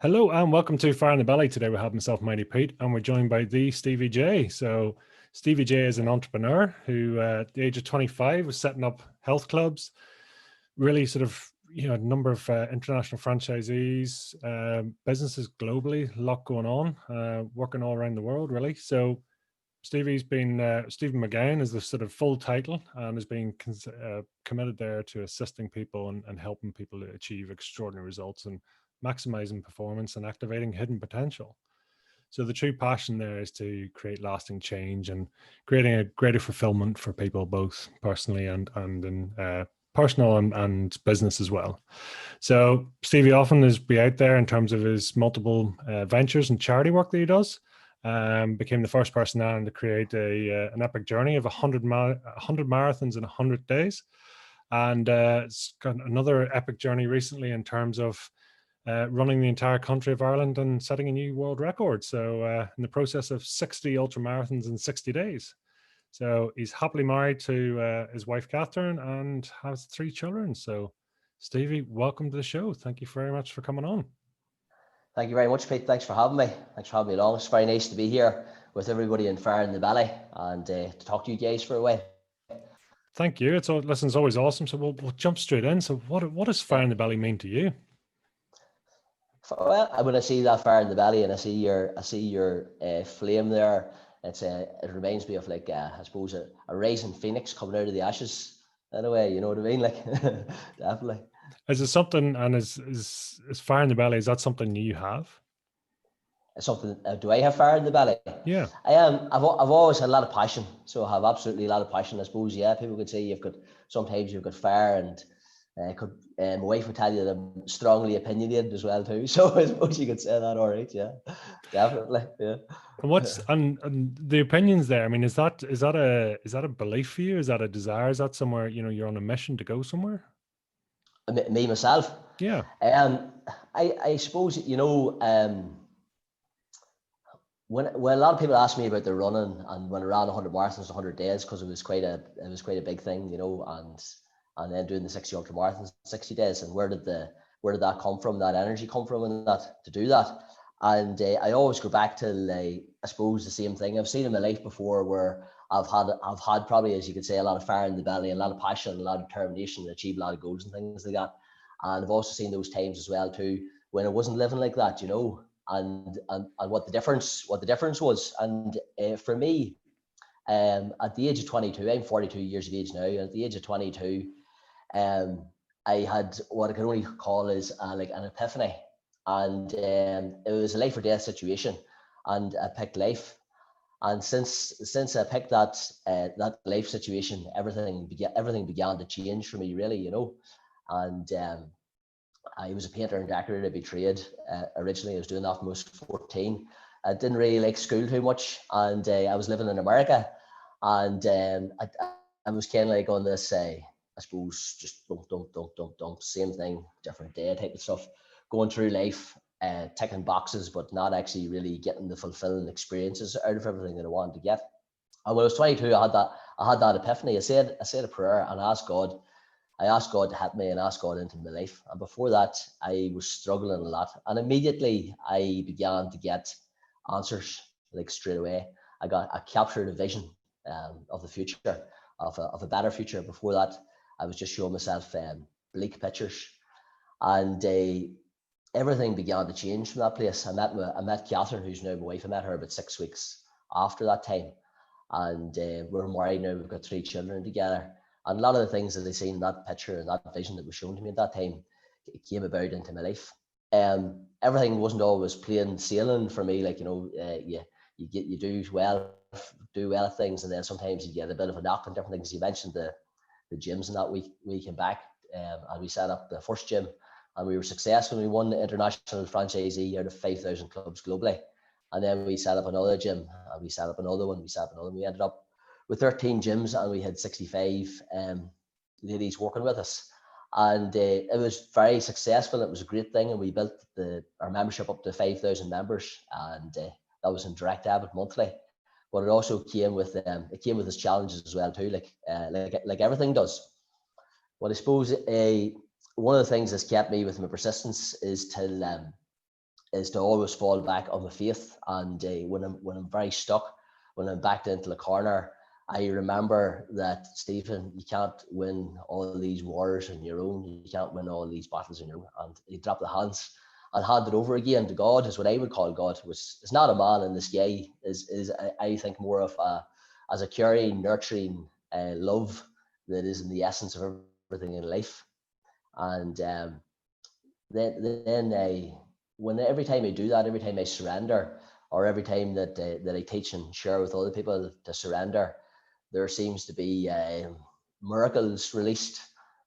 Hello and welcome to Fire in the Belly. Today we have myself, Mighty Pete, and we're joined by the Stevie J. So Stevie J is an entrepreneur who, at the age of 25, was setting up health clubs. Really, sort of, a number of international franchisees, businesses globally, a lot going on, working all around the world, really. So Stevie's been Stephen McGeown is the sort of full title, and has been committed there to assisting people and helping people to achieve extraordinary results and maximizing performance and activating hidden potential. So the true passion there is to create lasting change and creating a greater fulfillment for people, both personally and in personal and business as well. So Stevie often is be out there in terms of his multiple ventures and charity work that he does. Became the first person to create an epic journey of 100 marathons in 100 days. And it's got another epic journey recently in terms of running the entire country of Ireland and setting a new world record. So in the process of 60 ultra marathons in 60 days. So he's happily married to his wife, Catherine, and has 3 children. So Stevie, welcome to the show. Thank you very much for coming on. Thank you very much, Pete. Thanks for having me. Thanks for having me along. It's very nice to be here with everybody in Fire in the Belly and to talk to you guys for a while. Thank you. It's always awesome. So we'll jump straight in. So what does Fire in the Belly mean to you? Well, when I see that Fire in the Belly and I see your flame there, it reminds me of like I suppose a rising phoenix coming out of the ashes in a way. You know what I mean? Like definitely. Is it something? And is Fire in the Belly? Is that something you have? Something. Do I have fire in the belly? Yeah. I am. I've always had a lot of passion, so I have absolutely a lot of passion. I suppose. Yeah, people could say sometimes you've got fire, and my wife would tell you that I'm strongly opinionated as well too. So I suppose you could say that. All right. Yeah, definitely. Yeah. And what's and the opinions there? I mean, is that a belief for you? Is that a desire? Is that somewhere you're on a mission to go somewhere? Me myself. Yeah. I suppose when a lot of people ask me about the running and when I ran 100 marathons, 100 days, because it was quite a big thing, and then doing the 60 ultra marathons, 60 days, and where did that come from? That energy come from, and that to do that, and I always go back to I suppose the same thing I've seen in my life before, where I've had probably, as you could say, a lot of fire in the belly, a lot of passion, a lot of determination to achieve a lot of goals and things like that, and I've also seen those times as well too when I wasn't living like that, and what the difference was. And for me, at the age of 22, I'm 42 years of age now. At the age of 22, I had what I can only call is like an epiphany, and it was a life or death situation, and I picked life. And since I picked that life situation, everything began to change for me, really, and I was a painter and decorator by trade. Originally, I was doing that when I was 14. I didn't really like school too much, and I was living in America, and I was kind of like on this, I suppose, just don't, same thing, different day type of stuff, going through life, ticking boxes, but not actually really getting the fulfilling experiences out of everything that I wanted to get. And when I was 22, I had that epiphany. I said a prayer and I asked God to help me and asked God into my life. And before that, I was struggling a lot. And immediately I began to get answers like straight away. I captured a vision of the future, of a better future. Before that, I was just showing myself bleak pictures. And everything began to change from that place. I met Catherine, who's now my wife. I met her about 6 weeks after that time. And we're married now. We've got 3 children together. And a lot of the things that I seen in that picture and that vision that was shown to me at that time, it came about into my life. Everything wasn't always plain sailing for me. Like, you do well at things, and then sometimes you get a bit of a knock on different things. You mentioned the gyms, and that we came back and we set up the first gym, and we were successful. We won the international franchisee out of 5,000 clubs globally. And then we set up another gym, and we set up another one. We ended up with 13 gyms, and we had 65 ladies working with us, and it was very successful. It was a great thing, and we built our membership up to 5,000 members, and that was in direct debit monthly. But it also came with its challenges as well too, like everything does. But I suppose one of the things that's kept me with my persistence is till is to always fall back on my faith. And when I'm very stuck, when I'm backed into the corner, I remember that, Stephen, you can't win all these wars on your own. You can't win all these battles on your own. And he dropped the hands and hand it over again to God, is what I would call God. It's not a man in the sky, is I think more of as a caring, nurturing love that is in the essence of everything in life. And then when every time I do that, every time I surrender, or every time that I teach and share with other people to surrender, there seems to be miracles released,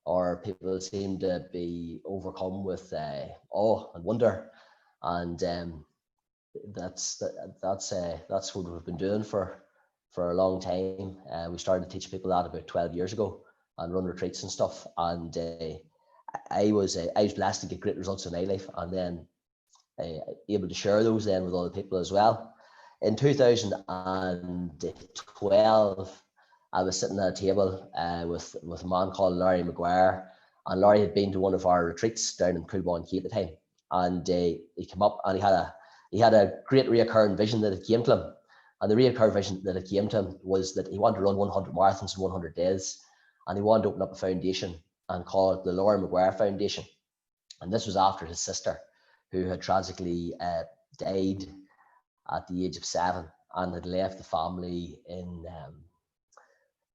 or people seem to be overcome with awe and wonder. And that's what we've been doing for a long time. We started to teach people that about 12 years ago, and run retreats and stuff. And I was blessed to get great results in my life, and then able to share those then with other people as well. In 2012, I was sitting at a table with a man called Larry McGuire, and Larry had been to one of our retreats down in Coolbawn Key at the time, and he came up and he had a great reoccurring vision that it came to him. And the reoccurring vision that it came to him was that he wanted to run 100 marathons in 100 days, and he wanted to open up a foundation and call it the Laura McGuire Foundation. And this was after his sister, who had tragically died at the age of 7, and had left the family in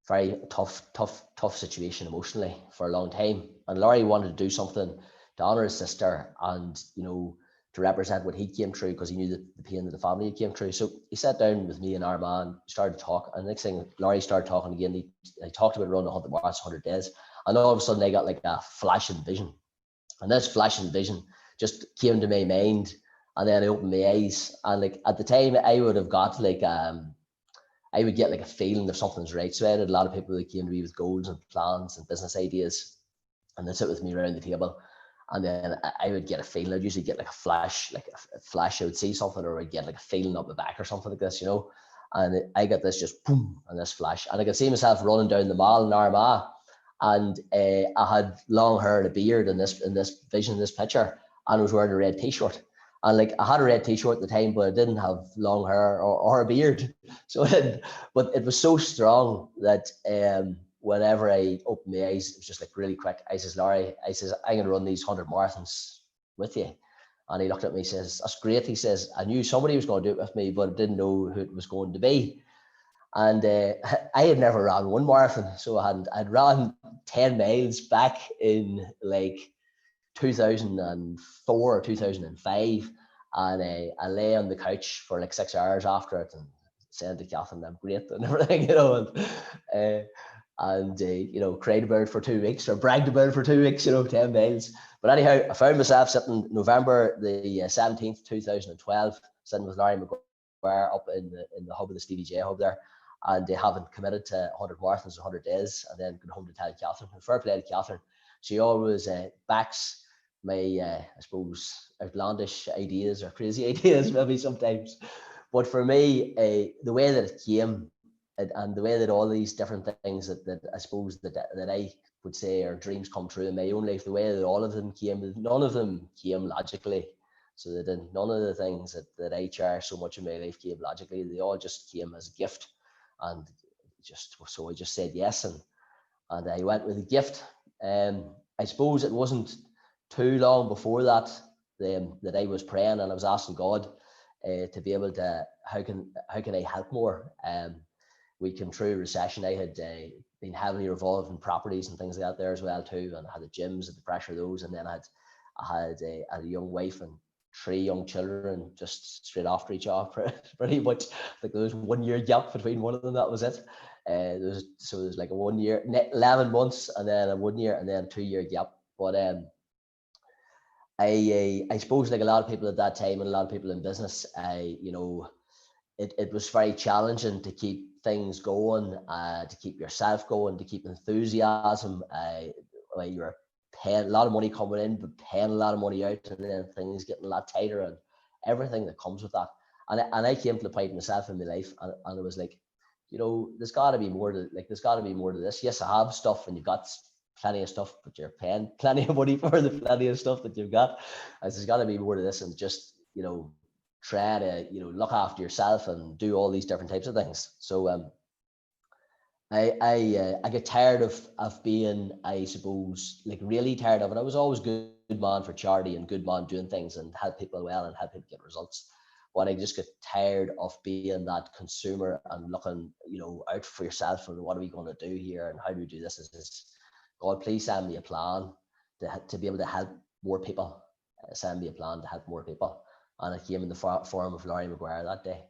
very tough situation emotionally for a long time. And Laurie wanted to do something to honor his sister, and to represent what he came through, because he knew that the pain that the family came through. So he sat down with me and our man, started to talk, and the next thing, Laurie started talking again. He talked about running 100 marathons, 100 days, and all of a sudden I got like a flashing vision, and this flashing vision just came to my mind. And then I opened my eyes, and like at the time I would have got like I would get like a feeling if something's right. So I had a lot of people that came to me with goals and plans and business ideas, and they'd sit with me around the table, and then I would get a feeling. I'd usually get like a flash, I would see something, or I'd get like a feeling up the back or something like this, and I got this just boom, and this flash, and I could see myself running down the mall in Armagh, and I had long hair and a beard in this vision, this picture, and I was wearing a red t-shirt. And like I had a red t-shirt at the time, but I didn't have long hair or a beard. So but it was so strong that whenever I opened my eyes, it was just like really quick. I says, Laurie, I'm going to run these 100 marathons with you. And he looked at me, he says, that's great. He says, I knew somebody was going to do it with me, but I didn't know who it was going to be. And I had never ran one marathon. So I'd ran 10 miles back in like 2004 or 2005, and I lay on the couch for like 6 hours after it, and said to Catherine, I'm great and everything, and cried about it for 2 weeks, or bragged about it for 2 weeks, 10 miles. But anyhow, I found myself sitting November the 17th, 2012, sitting with Larry McGuire up in the hub of the Stevie J hub there, and they haven't committed to 100 marathons, 100 days, and then gone home to tell Catherine. And fair play to Catherine, she always backs my, I suppose, outlandish ideas or crazy ideas maybe sometimes. But for me, the way that it came, and the way that all these different things that I suppose that I would say are dreams come true in my own life, the way that all of them came, none of them came logically. So that none of the things that I cherish so much in my life came logically. They all just came as a gift. And so I just said yes, and I went with the gift. I suppose it wasn't too long before that that I was praying, and I was asking God to be able to, how can I help more? We came through recession. I had been heavily involved in properties and things like that there as well too, and I had the gyms and the pressure of those, and then I had a young wife and 3 young children just straight after each other, pretty much. Like there was 1 year gap between one of them. That was it. So there's like a 1 year, 11 months, and then a 1 year, and then 2 year gap. But I suppose like a lot of people at that time, and a lot of people in business, it was very challenging to keep things going, to keep yourself going, to keep enthusiasm. You were paying a lot of money coming in, but paying a lot of money out, and then things getting a lot tighter, and everything that comes with that. And I came to the point myself in my life, and it was like, there's got to be more to this. Yes, I have stuff, and you've got plenty of stuff, but you're paying plenty of money for the plenty of stuff that you've got. There's got to be more to this, and just try to, look after yourself and do all these different types of things. So I get tired of being, I suppose, like really tired of it. I was always good man for charity and good man doing things and help people well and help people get results. But I just get tired of being that consumer and looking, out for yourself and what are we going to do here and how do we do this? Is God, please send me a plan to be able to help more people. Send me a plan to help more people. And it came in the form of Laurie McGuire that day.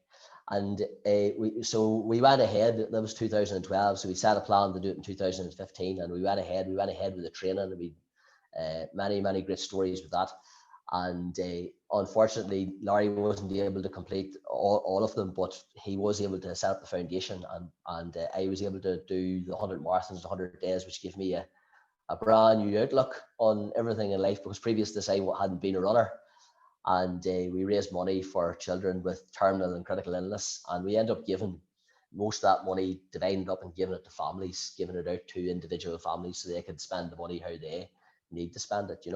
And we went ahead. That was 2012. So we set a plan to do it in 2015, and we went ahead. We went ahead with the training, and we many great stories with that. And unfortunately, Larry wasn't able to complete all of them, but he was able to set up the foundation, and I was able to do the 100 marathons, the 100 days, which gave me a brand new outlook on everything in life, because previous to this I hadn't been a runner. And we raised money for children with terminal and critical illness, and we end up giving most of that money, dividing it up and giving it to families, giving it out to individual families so they could spend the money how they need to spend it.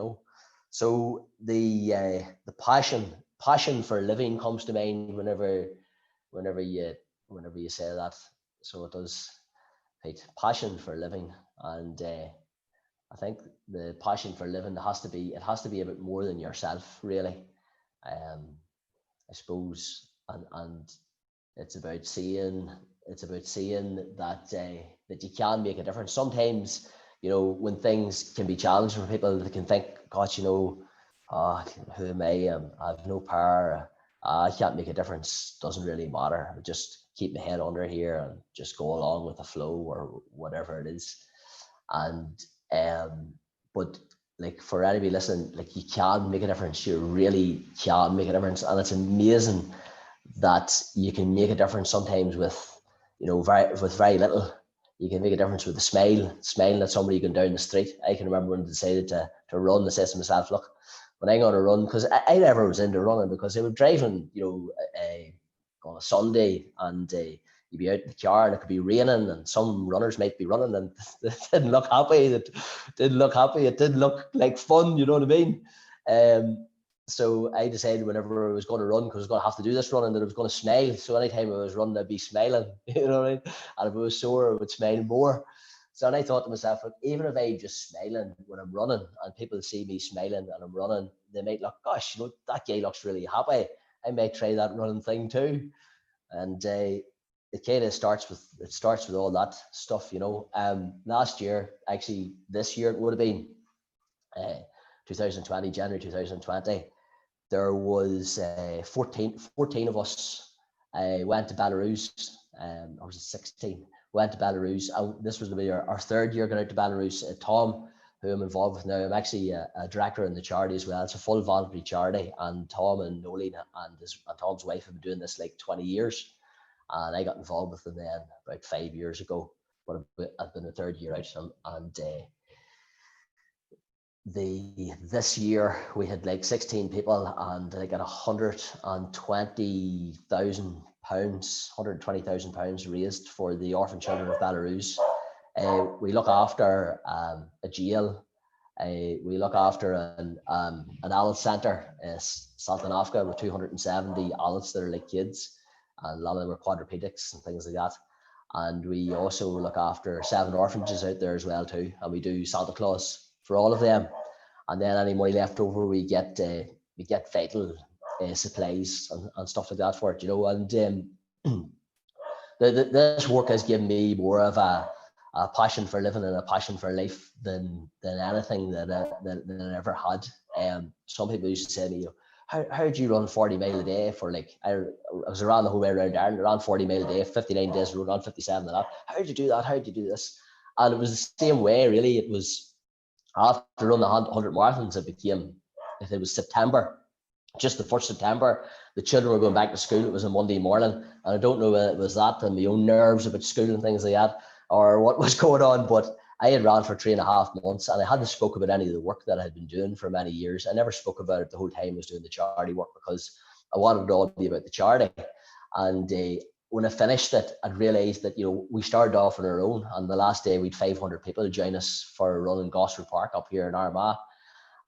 So the passion for living comes to mind whenever you say that. So it does, right? Passion for living. And I think the passion for living has to be a bit more than yourself, really. I suppose, and it's about seeing that that you can make a difference. Sometimes, when things can be challenging for people, they can think, "God, who am I? I have no power. I can't make a difference. Doesn't really matter. I just keep my head under here and just go along with the flow or whatever it is." And but like, for anybody listening, like, you can make a difference. You really can make a difference, and it's amazing that you can make a difference sometimes with very little. You can make a difference with a smiling at somebody going down the street. I can remember when I decided to run. I said to myself, look, when I'm going to run, because I never was into running, because I was driving, on a Sunday, and you'd be out in the car and it could be raining and some runners might be running and they didn't look happy. It didn't look like fun, you know what I mean? So I decided whenever I was going to run, because I was going to have to do this running, that I was going to smile. So anytime I was running, I'd be smiling, you know what I mean? And if I was sore, I would smile more. So then I thought to myself, look, even if I'm just smiling when I'm running and people see me smiling and I'm running, they might look, gosh, that guy looks really happy. I might try that running thing too. And it kind of starts with all that stuff. Last year, actually this year it would have been 2020, January 2020, there was 14 of us went to Belarus. Or was it 16? Went to Belarus. This was our third year going out to Belarus. Tom, who I'm involved with now, I'm actually a director in the charity as well. It's a full voluntary charity, and Tom and Nolene and Tom's wife have been doing this like 20 years. And I got involved with them then about 5 years ago. But I've been the third year out, and this year we had like 16 people, and I got £120,000 raised for the orphan children of Belarus. We look after a jail. We look after an adult centre, Saltanavka, with 270 adults that are like kids, and a lot of them are quadriplegics and things like that. And we also look after 7 orphanages out there as well too, and we do Santa Claus for all of them. And then any money left over, we get vital supplies and stuff like that for it, And this work has given me more of a passion for living and a passion for life than anything that I ever had. Some people used to say to me, how do you run 40 miles a day for, like, I was around the whole way around Ireland, around 40 miles a day, 59 days, around 57 and that. How did you do that? How did you do this? And it was the same way, really. It was after running the 100 marathons, it was September, just the 1st September, the children were going back to school. It was a Monday morning, and I don't know whether it was that and my own nerves about school and things like that, or what was going on, but I had ran for 3.5 months, and I hadn't spoke about any of the work that I had been doing for many years. I never spoke about it the whole time I was doing the charity work, because I wanted it all to be about the charity. And when I finished it, I'd realised that, we started off on our own, and the last day we'd 500 people join us for a run in Gosford Park up here in Armagh.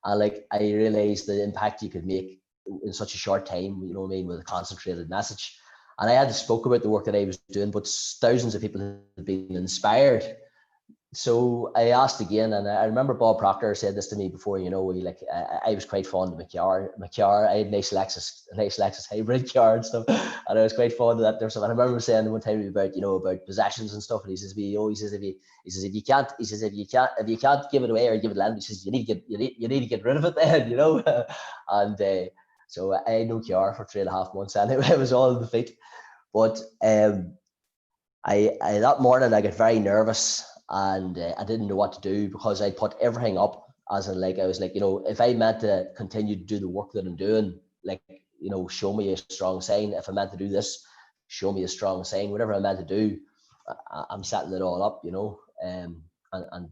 And I realised the impact you could make in such a short time, you know what I mean, with a concentrated message. And I had spoke about the work that I was doing, but thousands of people had been inspired. So I asked again, and I remember Bob Proctor said this to me before. You know, I was quite fond of McGeown. I had a nice Lexus hybrid car and stuff, and I was quite fond of that. And I remember saying one time about, you know, about possessions and stuff, and he says, if you can't give it away or give it land, he says you need to get rid of it then, you know. And so I had no car for 3.5 months anyway. It was all in the feet, but I that morning I got very nervous. And I didn't know what to do, because I put everything up as in, like, I was like, you know, if I meant to continue to do the work that I'm doing, like, you know, show me a strong sign. If I meant to do this, show me a strong sign. Whatever I meant to do, I'm setting it all up, you know, and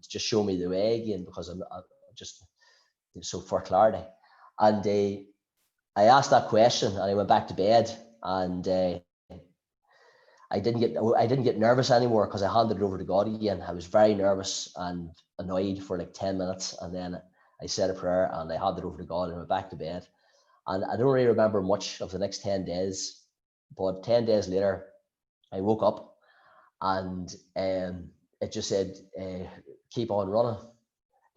just show me the way again, because I'm just so for clarity. And I asked that question, and I went back to bed, and I didn't get nervous anymore, because I handed it over to God again. I was very nervous and annoyed for like 10 minutes, and then I said a prayer and I handed it over to God and went back to bed. And I don't really remember much of the next 10 days, but 10 days later, I woke up and it just said, keep on running,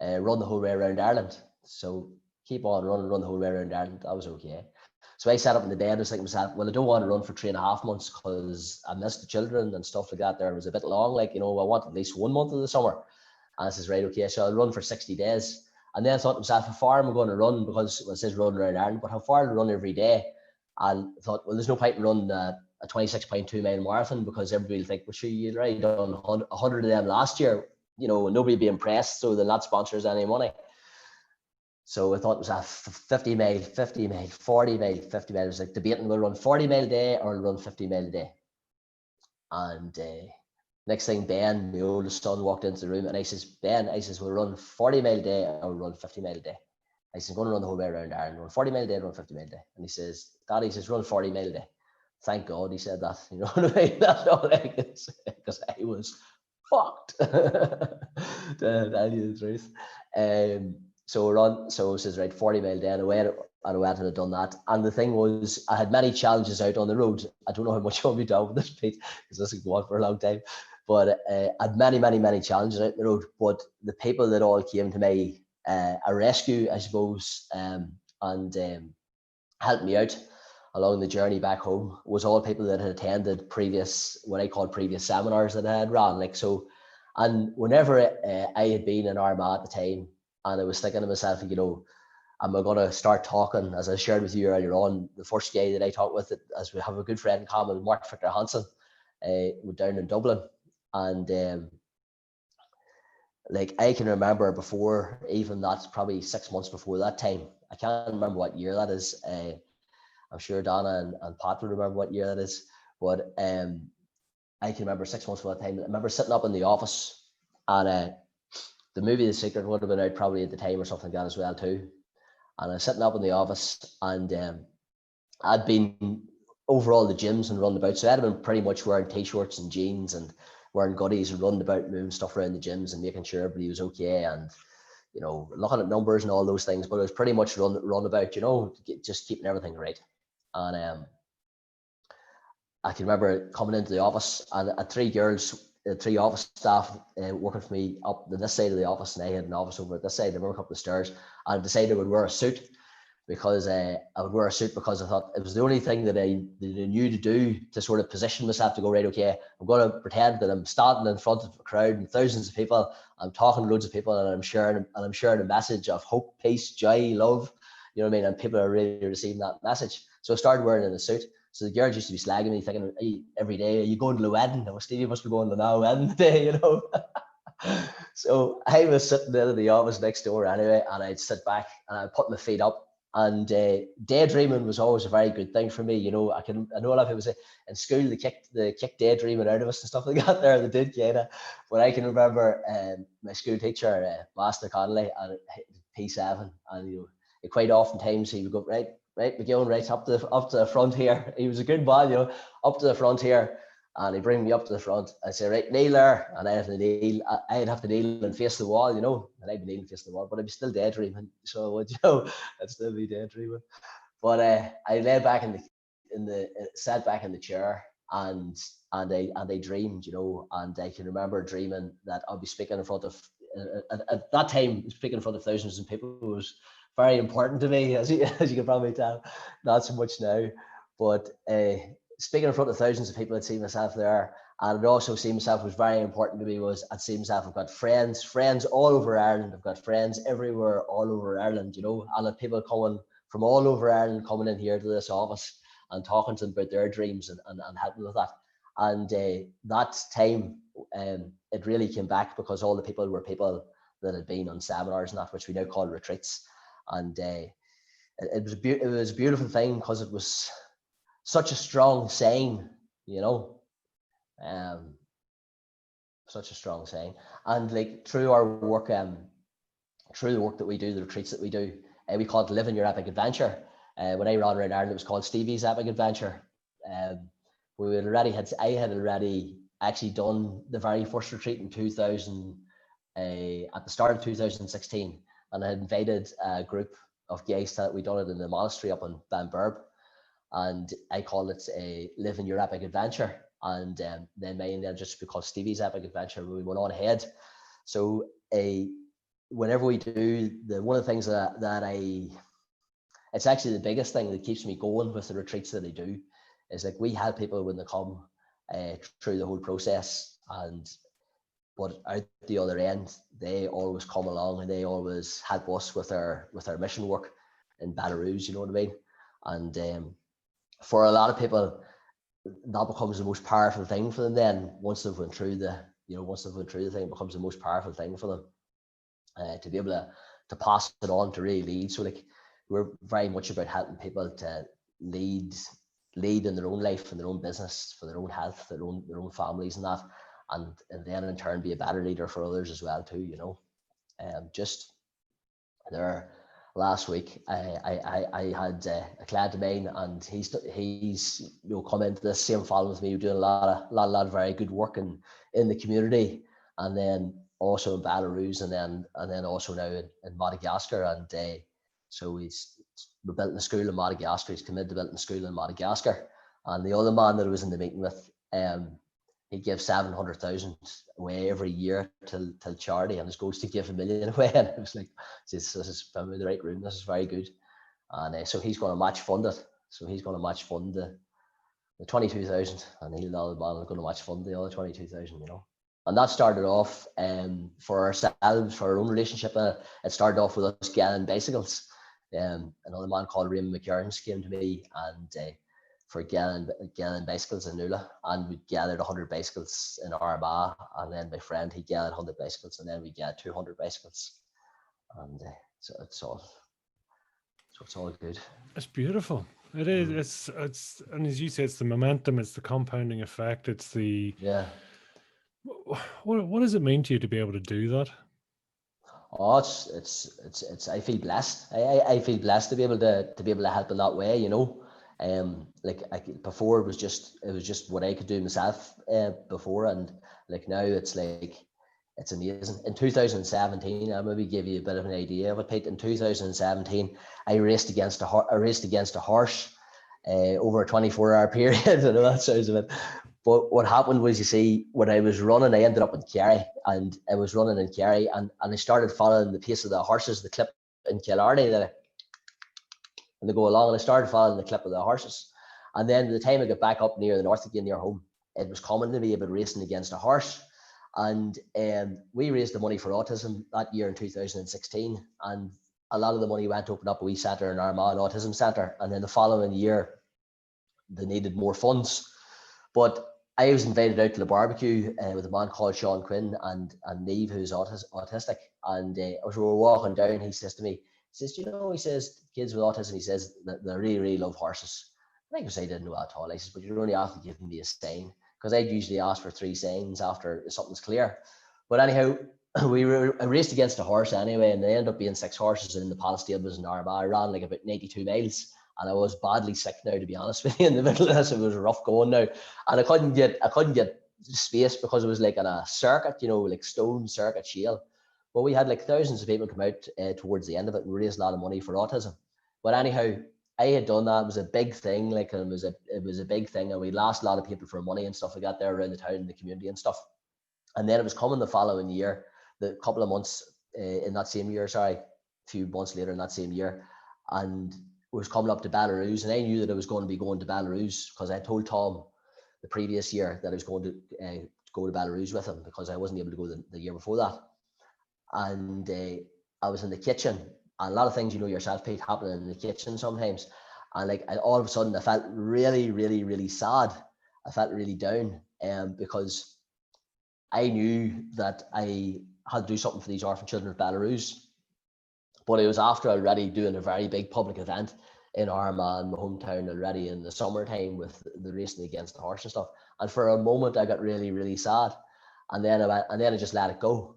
run the whole way around Ireland. So keep on running, run the whole way around Ireland. I was okay. So I sat up in the bed and was thinking to myself, well, I don't want to run for 3.5 months, because I missed the children and stuff like that. There was a bit long, like, you know, I want at least 1 month of the summer. And I says, right, okay, so I'll run for 60 days. And then I thought to myself, how far am I going to run? Because it says run around Ireland, but how far to run every day? And I thought, well, there's no point in running a 26.2 mile marathon, because everybody will think, well, sure, you'd already done 100 of them last year, you know, and nobody would be impressed, so they'll not sponsor us any money. So I thought it was a 50 mile, 40 mile, 50 mile. It was like debating, we'll run 40 mile a day or we'll run 50 mile a day. And next thing, Ben, my oldest son, walked into the room, and I says, Ben, we'll run 40 mile a day or we'll run 50 mile a day. I said, I'm going to run the whole way around Ireland, run 40 mile a day, run 50 mile a day. And he says, Daddy, he says, run 40 mile a day. Thank God he said that. You know what I mean? That's all I can say, because I was fucked. To tell you the truth. So it says, right, 40 mile a day, and I went and had done that. And the thing was, I had many challenges out on the road. I don't know how much you want me to talk about this, Pete, because this could go on for a long time. But I had many challenges out on the road. But the people that all came to me, a rescue, I suppose, and helped me out along the journey back home, was all people that had attended what I call previous seminars that I had run. Like, so, and whenever I had been in Armagh at the time, and I was thinking to myself, you know, am I going to start talking, as I shared with you earlier on, the first guy that I talked with, as we have a good friend in common, Mark Victor Hansen, down in Dublin. And like, I can remember before, even that's probably 6 months before that time, I can't remember what year that is. I'm sure Donna and Pat will remember what year that is. But I can remember 6 months before that time. I remember sitting up in the office, and the movie The Secret would have been out probably at the time or something like that as well too. And I was sitting up in the office, and I'd been over all the gyms and running about. So I'd been pretty much wearing t-shirts and jeans and wearing goodies and running about, moving stuff around the gyms and making sure everybody was okay, and, you know, looking at numbers and all those things. But it was pretty much run about, you know, just keeping everything right. And I can remember coming into the office, and I had 3 girls, 3 office staff working for me up on this side of the office, and I had an office over at this side. I remember up the stairs, and I decided I would wear a suit, because I thought it was the only thing that I knew to do to sort of position myself to go, right, okay, I'm going to pretend that I'm standing in front of a crowd and thousands of people. I'm talking to loads of people, and I'm sharing a message of hope, peace, joy, love. You know what I mean? And people are really receiving that message. So I started wearing in a suit. So the girls used to be slagging me, thinking, hey, every day, are you going to the wedding? Oh, Stevie must be going to the wedding today, you know. So I was sitting there in the office next door anyway, and I'd sit back and I'd put my feet up. And daydreaming was always a very good thing for me. You know, I know a lot of people say in school they kicked daydreaming out of us and stuff like that. They did, yeah. But I can remember my school teacher, Master Connolly, and P7, and you know, quite often times he would go, right, McGeown, right up to the front here. He was a good man, you know, up to the front here, and he'd bring me up to the front. I'd say, right, kneel there, and I'd have to kneel and face the wall, you know, and I'd be kneeling facing the wall, but I'd be still daydreaming. So, you know, I'd still be daydreaming. But I lay back sat back in the chair, and I dreamed, you know, and I can remember dreaming that I'll be speaking in front of at that time, speaking in front of thousands of people was very important to me, as you can probably tell. Not so much now, but speaking in front of thousands of people, I'd see myself there. And I'd also see myself was very important to me was I'd see myself, I've got friends all over Ireland. I've got friends everywhere all over Ireland, you know, and people coming from all over Ireland coming in here to this office and talking to them about their dreams and helping with that. And that time, it really came back because all the people were people that had been on seminars and that, which we now call retreats. And it was a beautiful thing because it was such a strong saying, you know, such a strong saying. And like through our work, through the work that we do, the retreats that we do, we call it Living Your Epic Adventure. When I ran around Ireland, it was called Stevie's Epic Adventure. I had already actually done the very first retreat in 2000, at the start of 2016, and I had invited a group of guys that we done it in the monastery up in Banburb, and I called it a Living Your Epic Adventure. And then mine then just because Stevie's Epic Adventure, we went on ahead. So whenever we do one of the things it's actually the biggest thing that keeps me going with the retreats that I do is like we help people when they come through the whole process, but out the other end, they always come along and they always help us with our mission work in Belarus, you know what I mean? And for a lot of people, that becomes the most powerful thing for them. Then once they've went through the thing, it becomes the most powerful thing for them to be able to pass it on, to really lead. So like we're very much about helping people to lead in their own life, in their own business, for their own health, their own families and that, and then in turn be a better leader for others as well too, you know. Just there last week, I had a client of mine, and he's you know come into this same following with me, doing a lot of very good work in the community, and then also in Belarus, and then also now in Madagascar, and so we're building a school in Madagascar. He's committed to building a school in Madagascar, and the other man that I was in the meeting with, he gives 700,000 away every year till charity, and his goal is to give 1 million away. And I was like, this is probably the right room. This is very good. And so he's going to match fund it. So he's going to match fund the 22,000, and he'll the man going to match fund the other 22,000. You know, and that started off for ourselves, for our own relationship. It started off with us getting bicycles. Another man called McGeown came to me and for getting bicycles in Nula, and we gathered 100 bicycles in Armagh, and then my friend, he gathered 100 bicycles, and then we gathered 200 bicycles, and so it's all good. It's beautiful. It is. It's and as you say, it's the momentum, it's the compounding effect, it's the What does it mean to you to be able to do that? Oh, it's I feel blessed. I feel blessed to be able to help in that way, you know. Before it was just what I could do myself before, and like now it's amazing. In 2017, I'll maybe give you a bit of an idea of it, Pete. In 2017, I raced against a horse over a 24-hour period. I know that sounds a bit, but what happened was, you see, when I was running, I ended up in Kerry, and I was running in Kerry, and I started following the pace of the horses, the clip in Killarney, and they go along, and I started following the clip of the horses. And then by the time I got back up near the north again, near home, it was common to me about racing against a horse. And we raised the money for autism that year in 2016. And a lot of the money went to open up a wee centre in Armagh, an autism centre. And then the following year, they needed more funds. But I was invited out to the barbecue with a man called Sean Quinn and Neve, who's autistic. And as we were walking down, he says to me, he says, he says, kids with autism, he says that they really, really love horses. And I guess I didn't know that at all. I says, but you're only after giving me a sign, because I'd usually ask for 3 signs after something's clear. But anyhow, I raced against a horse anyway, and there ended up being 6 horses in the Palace Stables in Armagh. I ran like about 92 miles, and I was badly sick now, to be honest with you. In the middle of this, it was rough going now, and I couldn't get space because it was like on a circuit, like stone circuit shale. But we had like thousands of people come out towards the end of it and raise a lot of money for autism. But anyhow, I had done that. It was a big thing, like, and it was a big thing, and we lost a lot of people for money and stuff like that there around the town and the community and stuff. And then it was coming the following year, the couple of months in that same year, sorry, a few months later in that same year, and it was coming up to Belarus, and I knew that I was going to be going to Belarus because I told Tom the previous year that I was going to go to Belarus with him because I wasn't able to go the year before that. And I was in the kitchen, and a lot of things, you know yourself, Pete, happening in the kitchen sometimes. And like all of a sudden I felt really, really, really sad. I felt really down because I knew that I had to do something for these orphan children of Belarus. But it was after already doing a very big public event in Armagh, my hometown, already in the summertime with the racing against the horse and stuff. And for a moment I got really, really sad. And then I just let it go.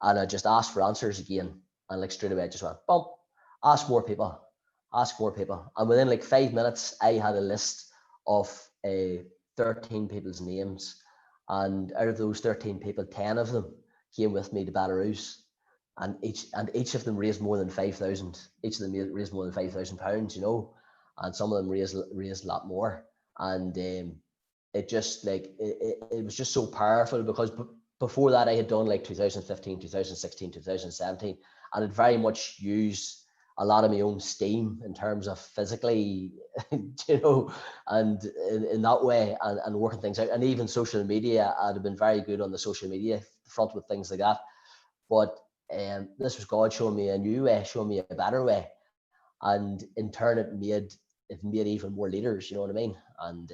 And I just asked for answers again. And like straight away I just went, bump, ask more people. And within like 5 minutes, I had a list of 13 people's names. And out of those 13 people, 10 of them came with me to Belarus. And each of them raised more than 5,000. Each of them raised more than £5,000, you know, and some of them raised a lot more. And it just like it was just so powerful because before that I had done like 2015, 2016, 2017, and it very much used a lot of my own steam in terms of physically, you know, and in that way, and working things out. And even social media, I'd have been very good on the social media front with things like that. But this was God showing me a new way, showing me a better way. And in turn, it made even more leaders, you know what I mean? And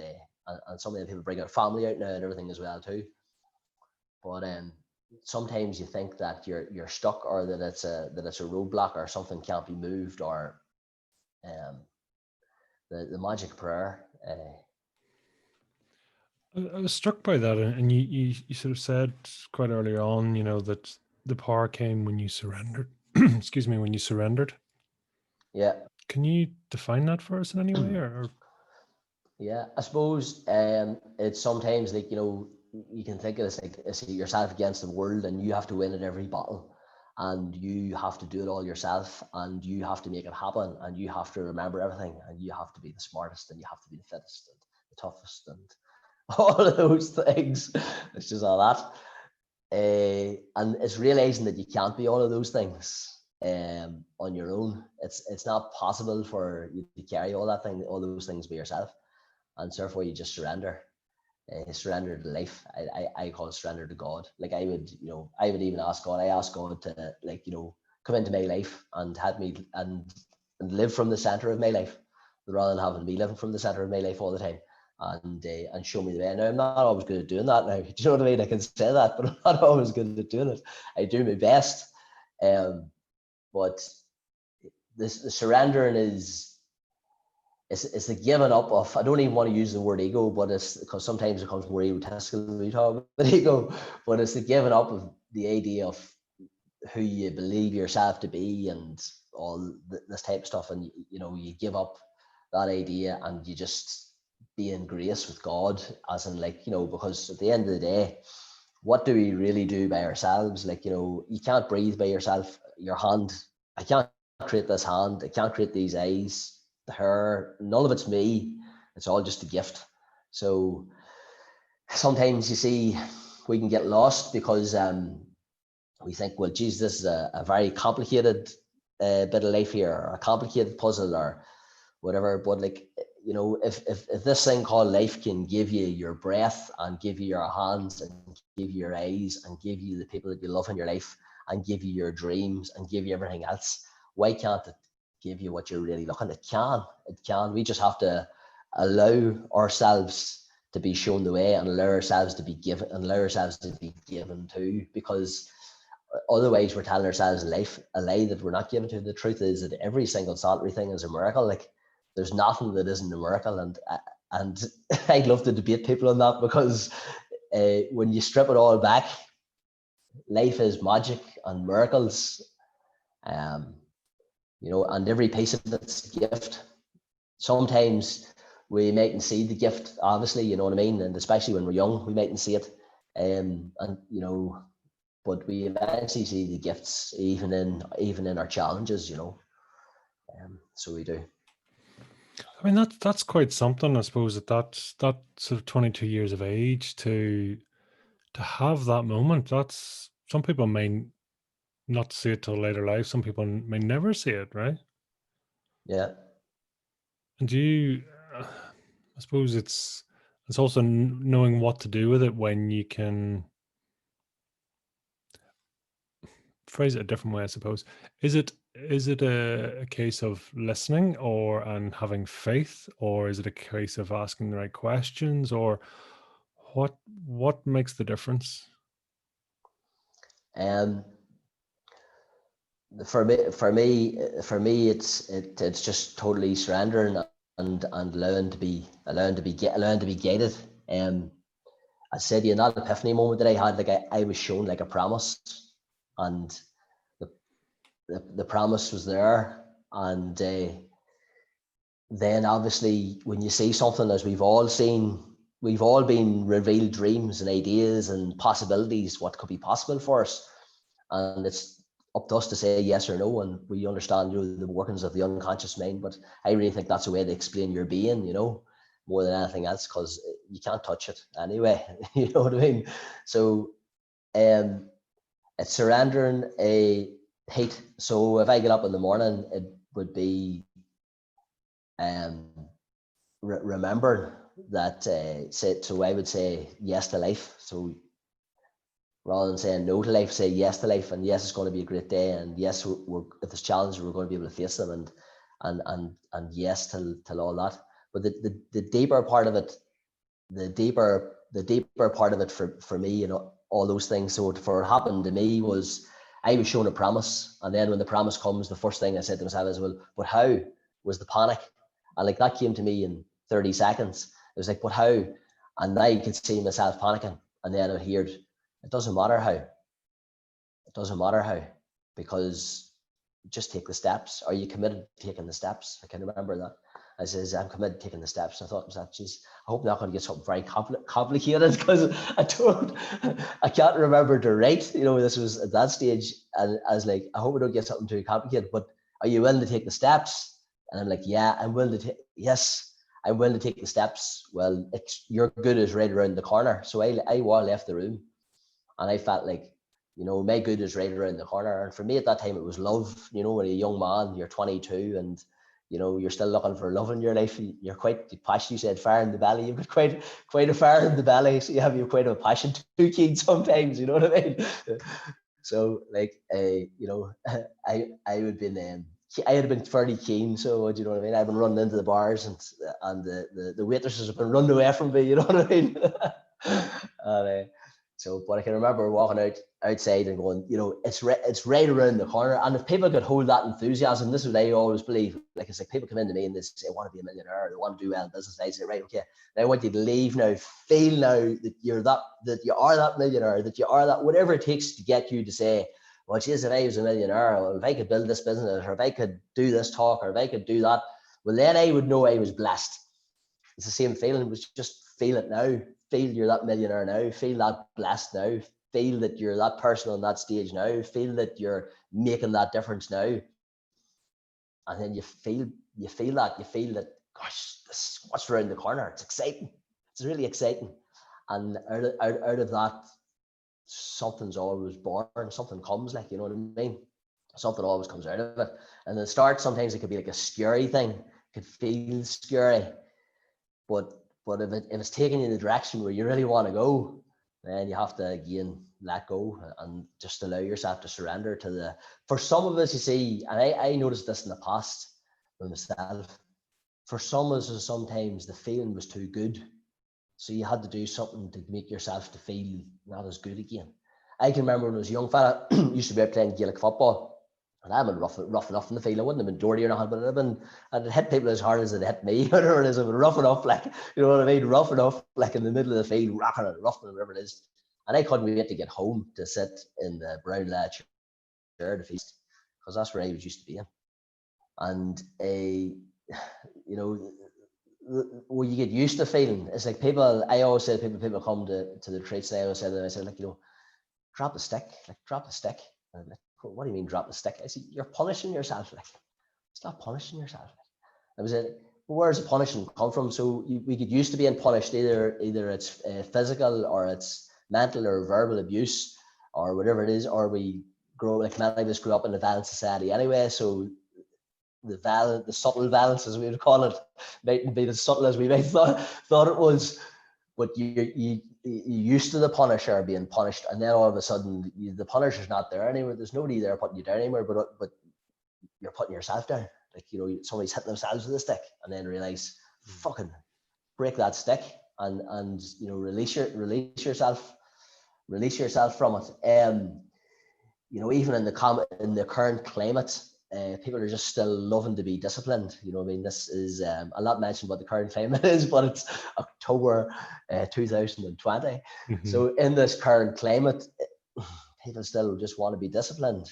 some of the people bring their family out now and everything as well too. But sometimes you think that you're stuck, or that it's a roadblock, or something can't be moved, or the magic prayer. I was struck by that, and you sort of said quite early on, you know, that the power came when you surrendered. Excuse me, when you surrendered. Yeah. Can you define that for us in any way, or? Yeah, I suppose it's sometimes like, you know, you can think of it as like it's yourself against the world, and you have to win at every battle, and you have to do it all yourself, and you have to make it happen, and you have to remember everything, and you have to be the smartest, and you have to be the fittest and the toughest, and all of those things. It's just all that. And it's realizing that you can't be all of those things on your own. It's not possible for you to carry all those things by yourself. And so therefore you just surrender. Surrender to life. I call it surrender to God. Like I would even ask God. I ask God to, like, you know, come into my life and have me and live from the center of my life, rather than having me living from the center of my life all the time, and show me the way. Now I'm not always good at doing that. Now, do you know what I mean? I can say that, but I'm not always good at doing it. I do my best, but the surrendering is. It's the giving up of, I don't even want to use the word ego, but it's because sometimes it becomes more egotistical when we talk about ego, but it's the giving up of the idea of who you believe yourself to be and all this type of stuff. And, you know, you give up that idea and you just be in grace with God, as in, like, you know, because at the end of the day, what do we really do by ourselves? Like, you know, you can't breathe by yourself. Your hand, I can't create this hand, I can't create these eyes, the hair, none of it's me. It's all just a gift. So sometimes, you see, we can get lost because we think, well, geez, this is a very complicated bit of life here, or a complicated puzzle, or whatever. But, like, you know, if this thing called life can give you your breath, and give you your hands, and give you your eyes, and give you the people that you love in your life, and give you your dreams, and give you everything else, why can't it give you what you're really looking? It can. We just have to allow ourselves to be shown the way, and allow ourselves to be given, to, because otherwise we're telling ourselves a lie that we're not given to. The truth is that every single solitary thing is a miracle. Like, there's nothing that isn't a miracle. And I'd love to debate people on that, because when you strip it all back, life is magic and miracles. You know, and every piece of it's a gift. Sometimes we mightn't see the gift, obviously, you know what I mean? And especially when we're young, we mightn't see it. And, you know, but we eventually see the gifts even in our challenges, you know. So we do. I mean, that's quite something, I suppose, that sort of 22 years of age to have that moment. That's, some people may not see it till later life. Some people may never see it, right? Yeah. And do you, I suppose it's also knowing what to do with it when you can phrase it a different way, I suppose. Is it a case of listening or and having faith, or is it a case of asking the right questions, or what makes the difference? Um, for me, it's just totally surrendering and allowing to be guided. I said in that epiphany moment that I had, like I was shown like a promise, and the the promise was there, and then obviously when you see something, as we've all seen, we've all been revealed dreams and ideas and possibilities, what could be possible for us, and it's up to us to say yes or no. And we understand, the workings of the unconscious mind, but I really think that's a way to explain your being, more than anything else, because you can't touch it anyway. You know what I mean? So um it's surrendering a hate. So if I get up in the morning, it would be um remembering that, so I would say yes to life. So rather than saying no to life, say yes to life, and yes, it's going to be a great day, and yes, if there's challenges, we're going to be able to face them, and yes to all that. But the deeper part of it, the deeper part of it for me, all those things. So for what happened to me was, I was shown a promise, and then when the promise comes, the first thing I said to myself is, well, but how? Was the panic, and like that came to me in 30 seconds. It was like, but how? And I could see myself panicking, and then I heard, it doesn't matter how. It doesn't matter how, because just take the steps. Are you committed to taking the steps? I can remember that. I says, I'm committed to taking the steps. And I thought to myself, geez, I hope I'm not going to get something very complicated, because I can't remember to write. This was at that stage. And I was like, I hope I don't get something too complicated, but are you willing to take the steps? And I'm like, yeah, I'm willing to take, yes, I'm willing to take the steps. Well, your good is right around the corner. So I left the room, and I felt like, my good is right around the corner. And for me at that time, it was love. When you're a young man, you're 22, and you're still looking for love in your life. You're quite passionate. You said fire in the belly. You've got quite a fire in the belly. So you have quite a passion, too keen sometimes. You know what I mean? So like, I would been I had been fairly keen. So do you know what I mean? I've been running into the bars, and the waitresses have been running away from me. You know what I mean? And so, but I can remember walking outside and going, it's right around the corner. And if people could hold that enthusiasm, this is what I always believe. Like, it's like people come into me and they say, I want to be a millionaire, they want to do well in business. And I say, right, okay, now I want you to leave now, feel now that that you are that millionaire, that you are that, whatever it takes to get you to say, well, geez, if I was a millionaire, or if I could build this business, or if I could do this talk, or if I could do that, well, then I would know I was blessed. It's the same feeling. It was just feel it now. Feel you're that millionaire now. Feel that blessed now. Feel that you're that person on that stage now. Feel that you're making that difference now. And then you feel that, gosh, this is what's around the corner. It's exciting. It's really exciting. And out of that, something's always born. Something comes, like, you know what I mean? Something always comes out of it. And the start, sometimes it could be like a scary thing. It could feel scary. But if it's taking you in the direction where you really want to go, then you have to again let go and just allow yourself to surrender to for some of us, you see, and I noticed this in the past with myself, for some of us, sometimes the feeling was too good. So you had to do something to make yourself to feel not as good again. I can remember when I was a young fella, used to be out playing Gaelic football. And I've been rough enough in the field. I wouldn't have been dirty or nothing, but I'd hit people as hard as it hit me. Whatever it is, I've been rough enough, like, you know what I mean? Rough enough, like in the middle of the field, rocking and roughing, whatever it is. And I couldn't wait to get home to sit in the brown leather chair to feast, because that's where I was used to be in. And well, you get used to feeling. It's like people, I always say to people come to the retreats, and I always say to them, I said, like, drop the stick, like, drop the stick. And like, what do you mean drop the stick? I said, you're punishing yourself. Like, stop punishing yourself. Like, it was where's the punishing come from? So we get used to being punished. Either it's physical, or it's mental or verbal abuse, or whatever it is, or we grow, like many of us grew up in a violent society anyway. So the subtle violence, as we would call it, mightn't be as subtle as we might thought it was. But you used to the punisher being punished, and then all of a sudden the punisher's not there anymore. There's nobody there putting you down anymore, but you're putting yourself down. Like, somebody's hitting themselves with a stick, and then realize, fucking break that stick, and release yourself from it. Even in the current climate, people are just still loving to be disciplined. I mean, this is, I'll not mention what the current climate is, but it's October 2020. Mm-hmm. So in this current climate, people still just want to be disciplined.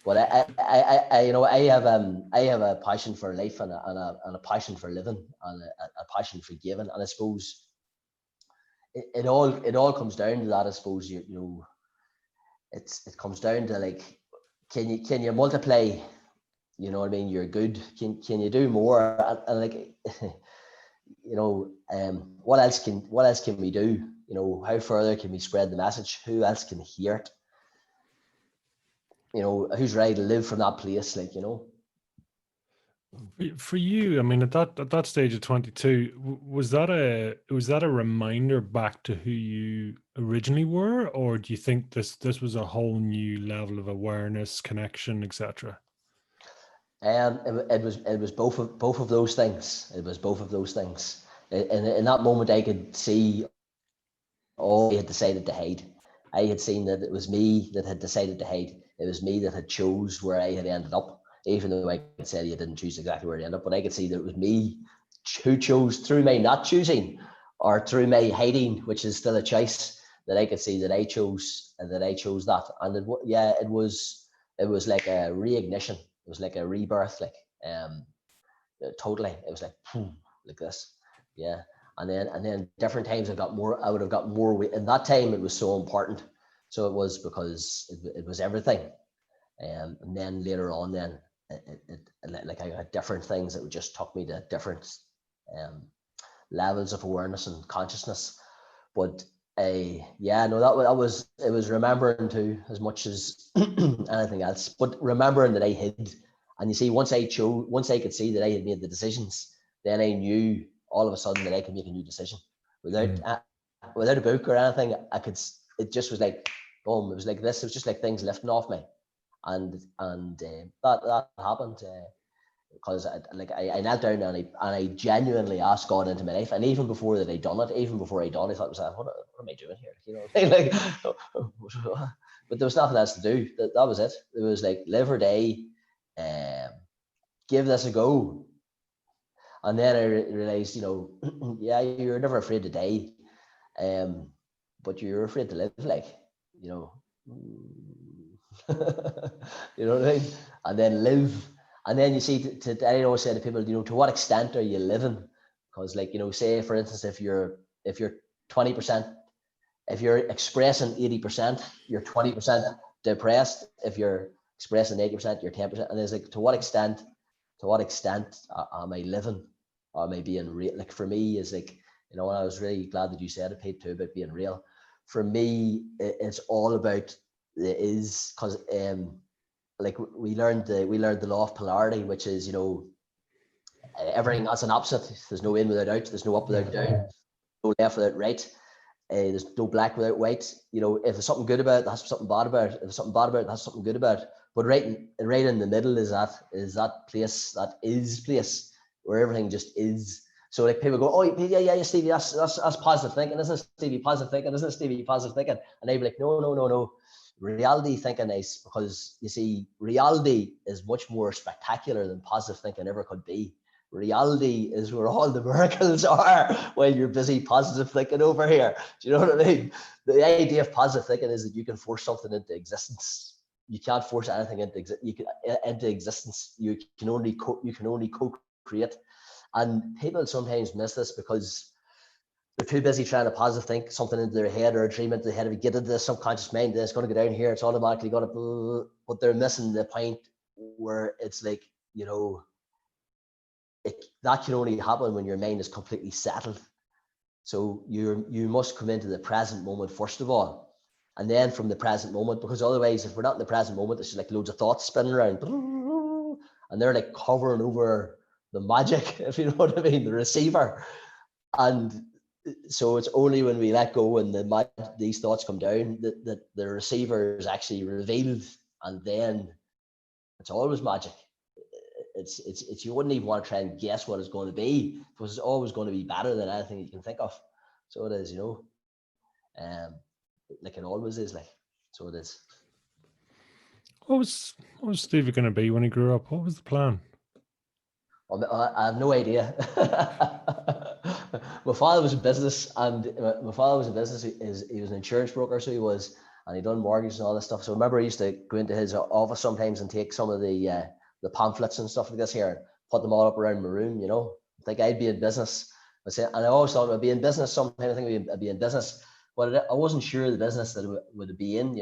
But I have a passion for life, and a passion for living, and a passion for giving. And I suppose it all comes down to that. I suppose it comes down to, like, can you multiply? You know what I mean? You're good. Can you do more? And like, what else can we do? How further can we spread the message? Who else can hear it? Who's ready to live from that place? Like, For you, I mean, at that stage of 22, was that a reminder back to who you originally were, or do you think this was a whole new level of awareness, connection, etc.? It was both of those things. It was both of those things. In that moment, I could see all I had decided to hide. I had seen that it was me that had decided to hide. It was me that had chose where I had ended up, even though I could say you didn't choose exactly where you ended up. But I could see that it was me who chose, through my not choosing, or through my hiding, which is still a choice, that I could see that I chose that. And it was like a reignition. It was like a rebirth, totally. It was like, like this, yeah. And then different times I would have got more weight. In that time, it was so important. So it was, because it was everything. And then later on, then like, I got different things that just took me to different levels of awareness and consciousness. But it was remembering too, as much as anything else. But remembering that I hid, and you see, once I could see that I had made the decisions, then I knew all of a sudden that I could make a new decision without a book or anything. It just was like, boom. It was like this. It was just like things lifting off me, and that happened because I knelt down, and I genuinely asked God into my life. And even before that I done it, even before I done it, I thought, what am I doing here? Like, but there was nothing else to do. That was it. It was like, live or die, give this a go. And then I realized, yeah, you're never afraid to die, but you're afraid to live, like, you know what I mean? And then live. And then you see, I always say to people, to what extent are you living? Because, like, say, for instance, if you're 20%, if you're expressing 80%, you're 20% depressed. If you're expressing 80%, you're 10%. And it's like, to what extent am I living? Or am I being real? Like, for me, is like, and I was really glad that you said it, Pete, too, about being real. For me, it's all about because like, we learned the law of polarity, which is, everything has an opposite. There's no in without out. There's no up without down. No left without right. There's no black without white. If there's something good about it, that's something bad about it. If there's something bad about it, that's something good about it. But right in the middle is that place, that is place, where everything just is. So, like, people go, oh yeah, Stevie, that's positive thinking, isn't it, Stevie? Positive thinking, isn't it, Stevie? Positive thinking. And I'd be like, no. Reality thinking is, because you see, reality is much more spectacular than positive thinking ever could be. Reality is where all the miracles are, while you're busy positive thinking over here. Do you know what I mean? The idea of positive thinking is that you can force something into existence. You can't force anything into existence. You can only co-create. And people sometimes miss this because they're too busy trying to positive think something into their head, or a dream into the head. If you get into the subconscious mind, then it's going to go down here. It's automatically going to, but they're missing the point where it's like, that can only happen when your mind is completely settled. So you must come into the present moment first of all, and then from the present moment, because otherwise, if we're not in the present moment, it's just like loads of thoughts spinning around, and they're like covering over the magic, if you know what I mean, the receiver. And so it's only when we let go and these thoughts come down that the receiver is actually revealed, and then it's always magic. It's you wouldn't even want to try and guess what it's going to be, because it's always going to be better than anything you can think of. So it is, like it always is, like, so it is. What was Stevie going to be when he grew up? What was the plan? I have no idea. My father was in business, and he was an insurance broker, so he was, and he done mortgages and all this stuff. So I remember I used to go into his office sometimes and take some of the pamphlets and stuff like this here and put them all up around my room. I think I'd be in business. And I always thought I'd be in business sometime. I think I'd be in business, but I wasn't sure the business that I would be in.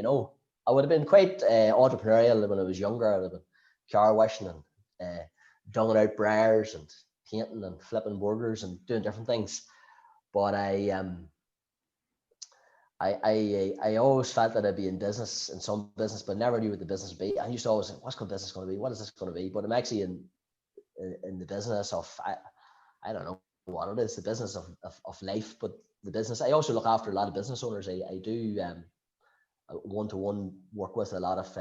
I would have been quite entrepreneurial when I was younger. I would have been car washing and dunging out briars and painting and flipping burgers and doing different things. But I always felt that I'd be in business, in some business, but never knew what the business would be. I used to always say, what's the business going to be? What is this going to be? But I'm actually in the business of, I don't know what it is, the business of life, but the business. I also look after a lot of business owners. I do one-to-one work with a lot of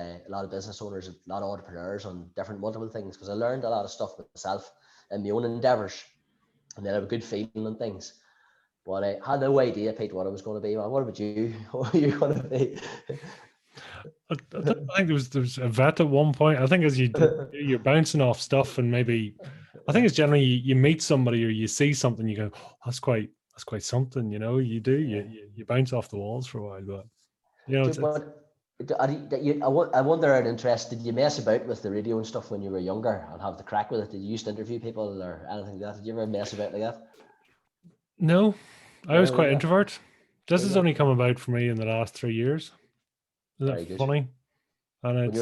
business owners, a lot of entrepreneurs on different multiple things, because I learned a lot of stuff myself in my own endeavors, and then I have a good feeling on things. But I had no idea, Pete, what I was going to be. What about you? What were you going to be? I think there was a vet at one point. I think as you're bouncing off stuff, and maybe I think it's generally you meet somebody or you see something, you go, oh, that's quite something. You do you bounce off the walls for a while, but I wonder out of interest, did you mess about with the radio and stuff when you were younger and have the crack with it? Did you used to interview people or anything like that? Did you ever mess about like that? No, I was quite introvert. This has only come about for me in the last 3 years. Isn't it funny? And it's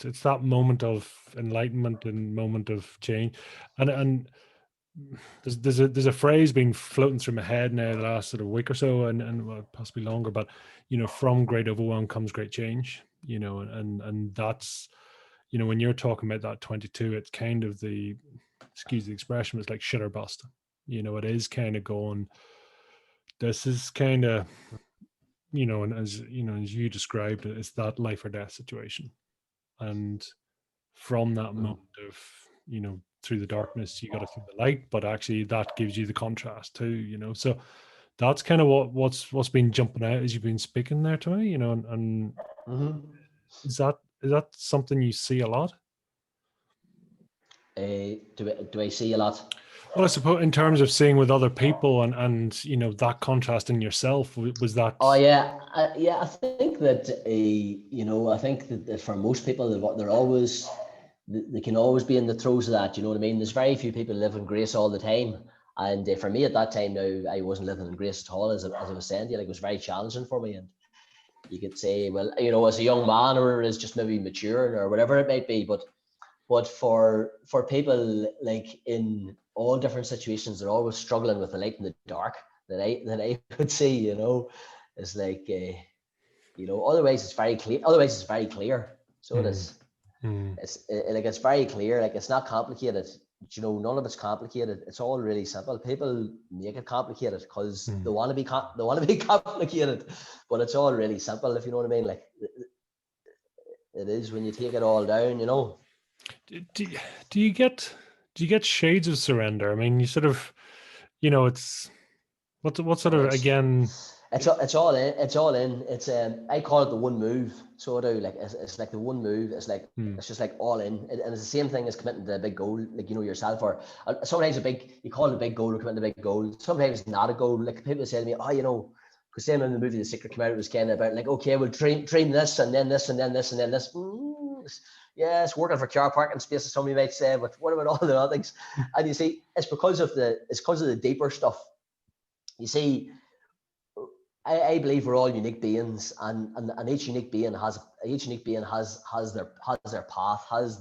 it's that moment of enlightenment and moment of change, and there's a phrase been floating through my head now the last sort of week or so, and possibly longer, but from great overwhelm comes great change, and that's when you're talking about that 22, it's kind of excuse the expression, it's like shit or bust. It is kind of going, this is kind of and as as you described it, it's that life or death situation. And from that moment of through the darkness you got to see the light, but actually that gives you the contrast too. So that's kind of what's been jumping out as you've been speaking there to me, and is that something you see a lot? Do I see a lot? Well, I suppose in terms of seeing with other people and that contrast in yourself, was that? Oh yeah, I think that I think that for most people they're always, they can always be in the throes of that. You know what I mean? There's very few people live in grace all the time, and for me at that time now, I wasn't living in grace at all. As I was saying to you, like, it was very challenging for me, and you could say, well, as a young man, or is just maybe maturing or whatever it might be, but for people like in all different situations, they're always struggling with the light and the dark that I could see. It's like otherwise it's very clear. So it is. It's very clear. Like, it's not complicated. None of it's complicated. It's all really simple. People make it complicated because they want to be complicated, but it's all really simple, if you know what I mean. Like, it is when you take it all down. Do you get shades of surrender? I mean, you sort of, it's what sort of, again. It's all in. It's I call it the one move. So I do, like, it's like the one move. It's like it's just like all in, and it's the same thing as committing to a big goal, like yourself. Or sometimes you call it a big goal or committing to a big goal. Sometimes it's not a goal. Like, people say to me, because then when the movie The Secret came out, it was kind of about like, okay, we'll dream this and then this and then this and then this. Yeah, it's working for car parking spaces, somebody might say, but what about all the other things? And you see, it's because of the deeper stuff. You see, I believe we're all unique beings, and each unique being has their path, has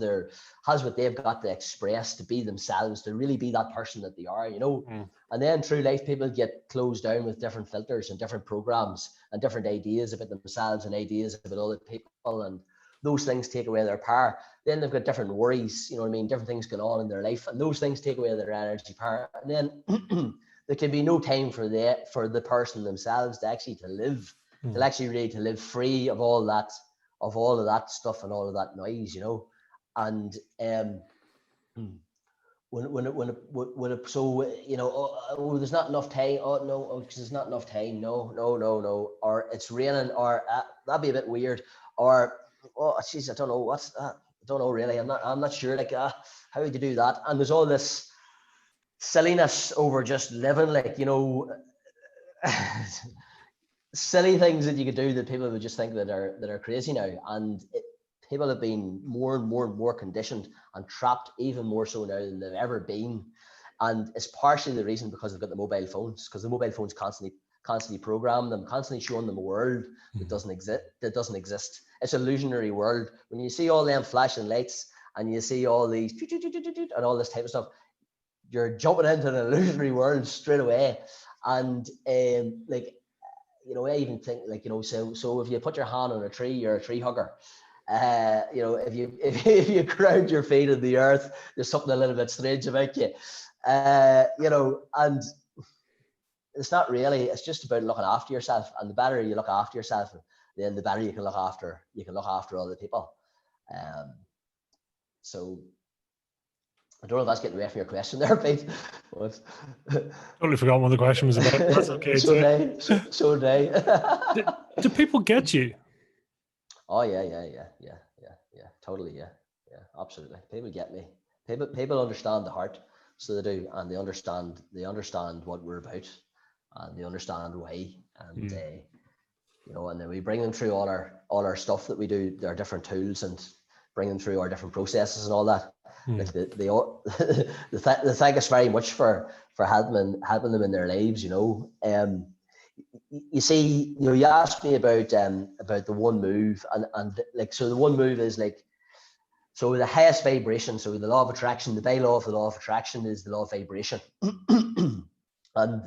what they've got to express, to be themselves, to really be that person that they are, you know. And then through life, people get closed down with different filters and different programs and different ideas about themselves and ideas about other people, and those things take away their power. Then they've got different worries, you know what I mean, different things going on in their life, and those things take away their energy power. And then there can be no time for the person themselves to actually to live, to actually really to live free of all of that stuff and all of that noise, you know. And so, you know, oh, there's not enough time. Oh no, because there's not enough time. No. Or it's raining, or that'd be a bit weird. Or oh, jeez, I don't know what's that. I don't know really. I'm not sure. Like, how would you do that? And there's all this silliness over just living, like, you know, silly things that you could do that people would just think that are crazy now. And people have been more and more conditioned and trapped even more so now than they've ever been. And it's partially the reason because they've got the mobile phones, because the mobile phones constantly program them, constantly showing them a world that doesn't exist. It's an illusionary world. When you see all them flashing lights and you see all these and all this type of stuff, you're jumping into an illusionary world straight away. And like, you know, I even think, like, you know, so if you put your hand on a tree, you're a tree hugger. You know, if you ground your feet in the earth, there's something a little bit strange about you. You know, and it's not really, it's just about looking after yourself. And the better you look after yourself, then the better you can look after other people. So I don't know if that's getting away from your question there, Pete. But Totally forgot what the question was about. That's okay. So day. Do people get you? Oh yeah. Totally, yeah, absolutely. People get me. People understand the heart, so they do, and they understand what we're about, and they understand why, and you know, and then we bring them through all our stuff that we do, our different tools, and bring them through our different processes and all that. Like they thank us very much for helping them in their lives, you know. You see, you know, you asked me about the one move, and like, so the one move is like, so the highest vibration, so the law of attraction, the bylaw of the law of attraction is the law of vibration. And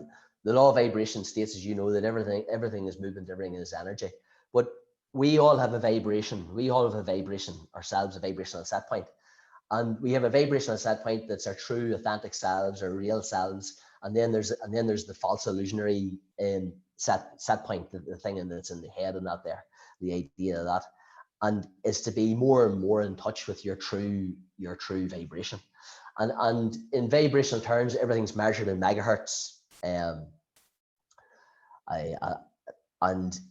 the law of vibration states, as you know, that everything is movement, everything is energy. But we all have a vibration. We all have a vibration ourselves, a vibrational set point. And we have a vibrational set point that's our true, authentic selves, our real selves. And then there's the false illusionary set point, the thing that's in the head and that there, the idea of that. And is to be more and more in touch with your true vibration. And in vibrational terms, everything's measured in megahertz. And in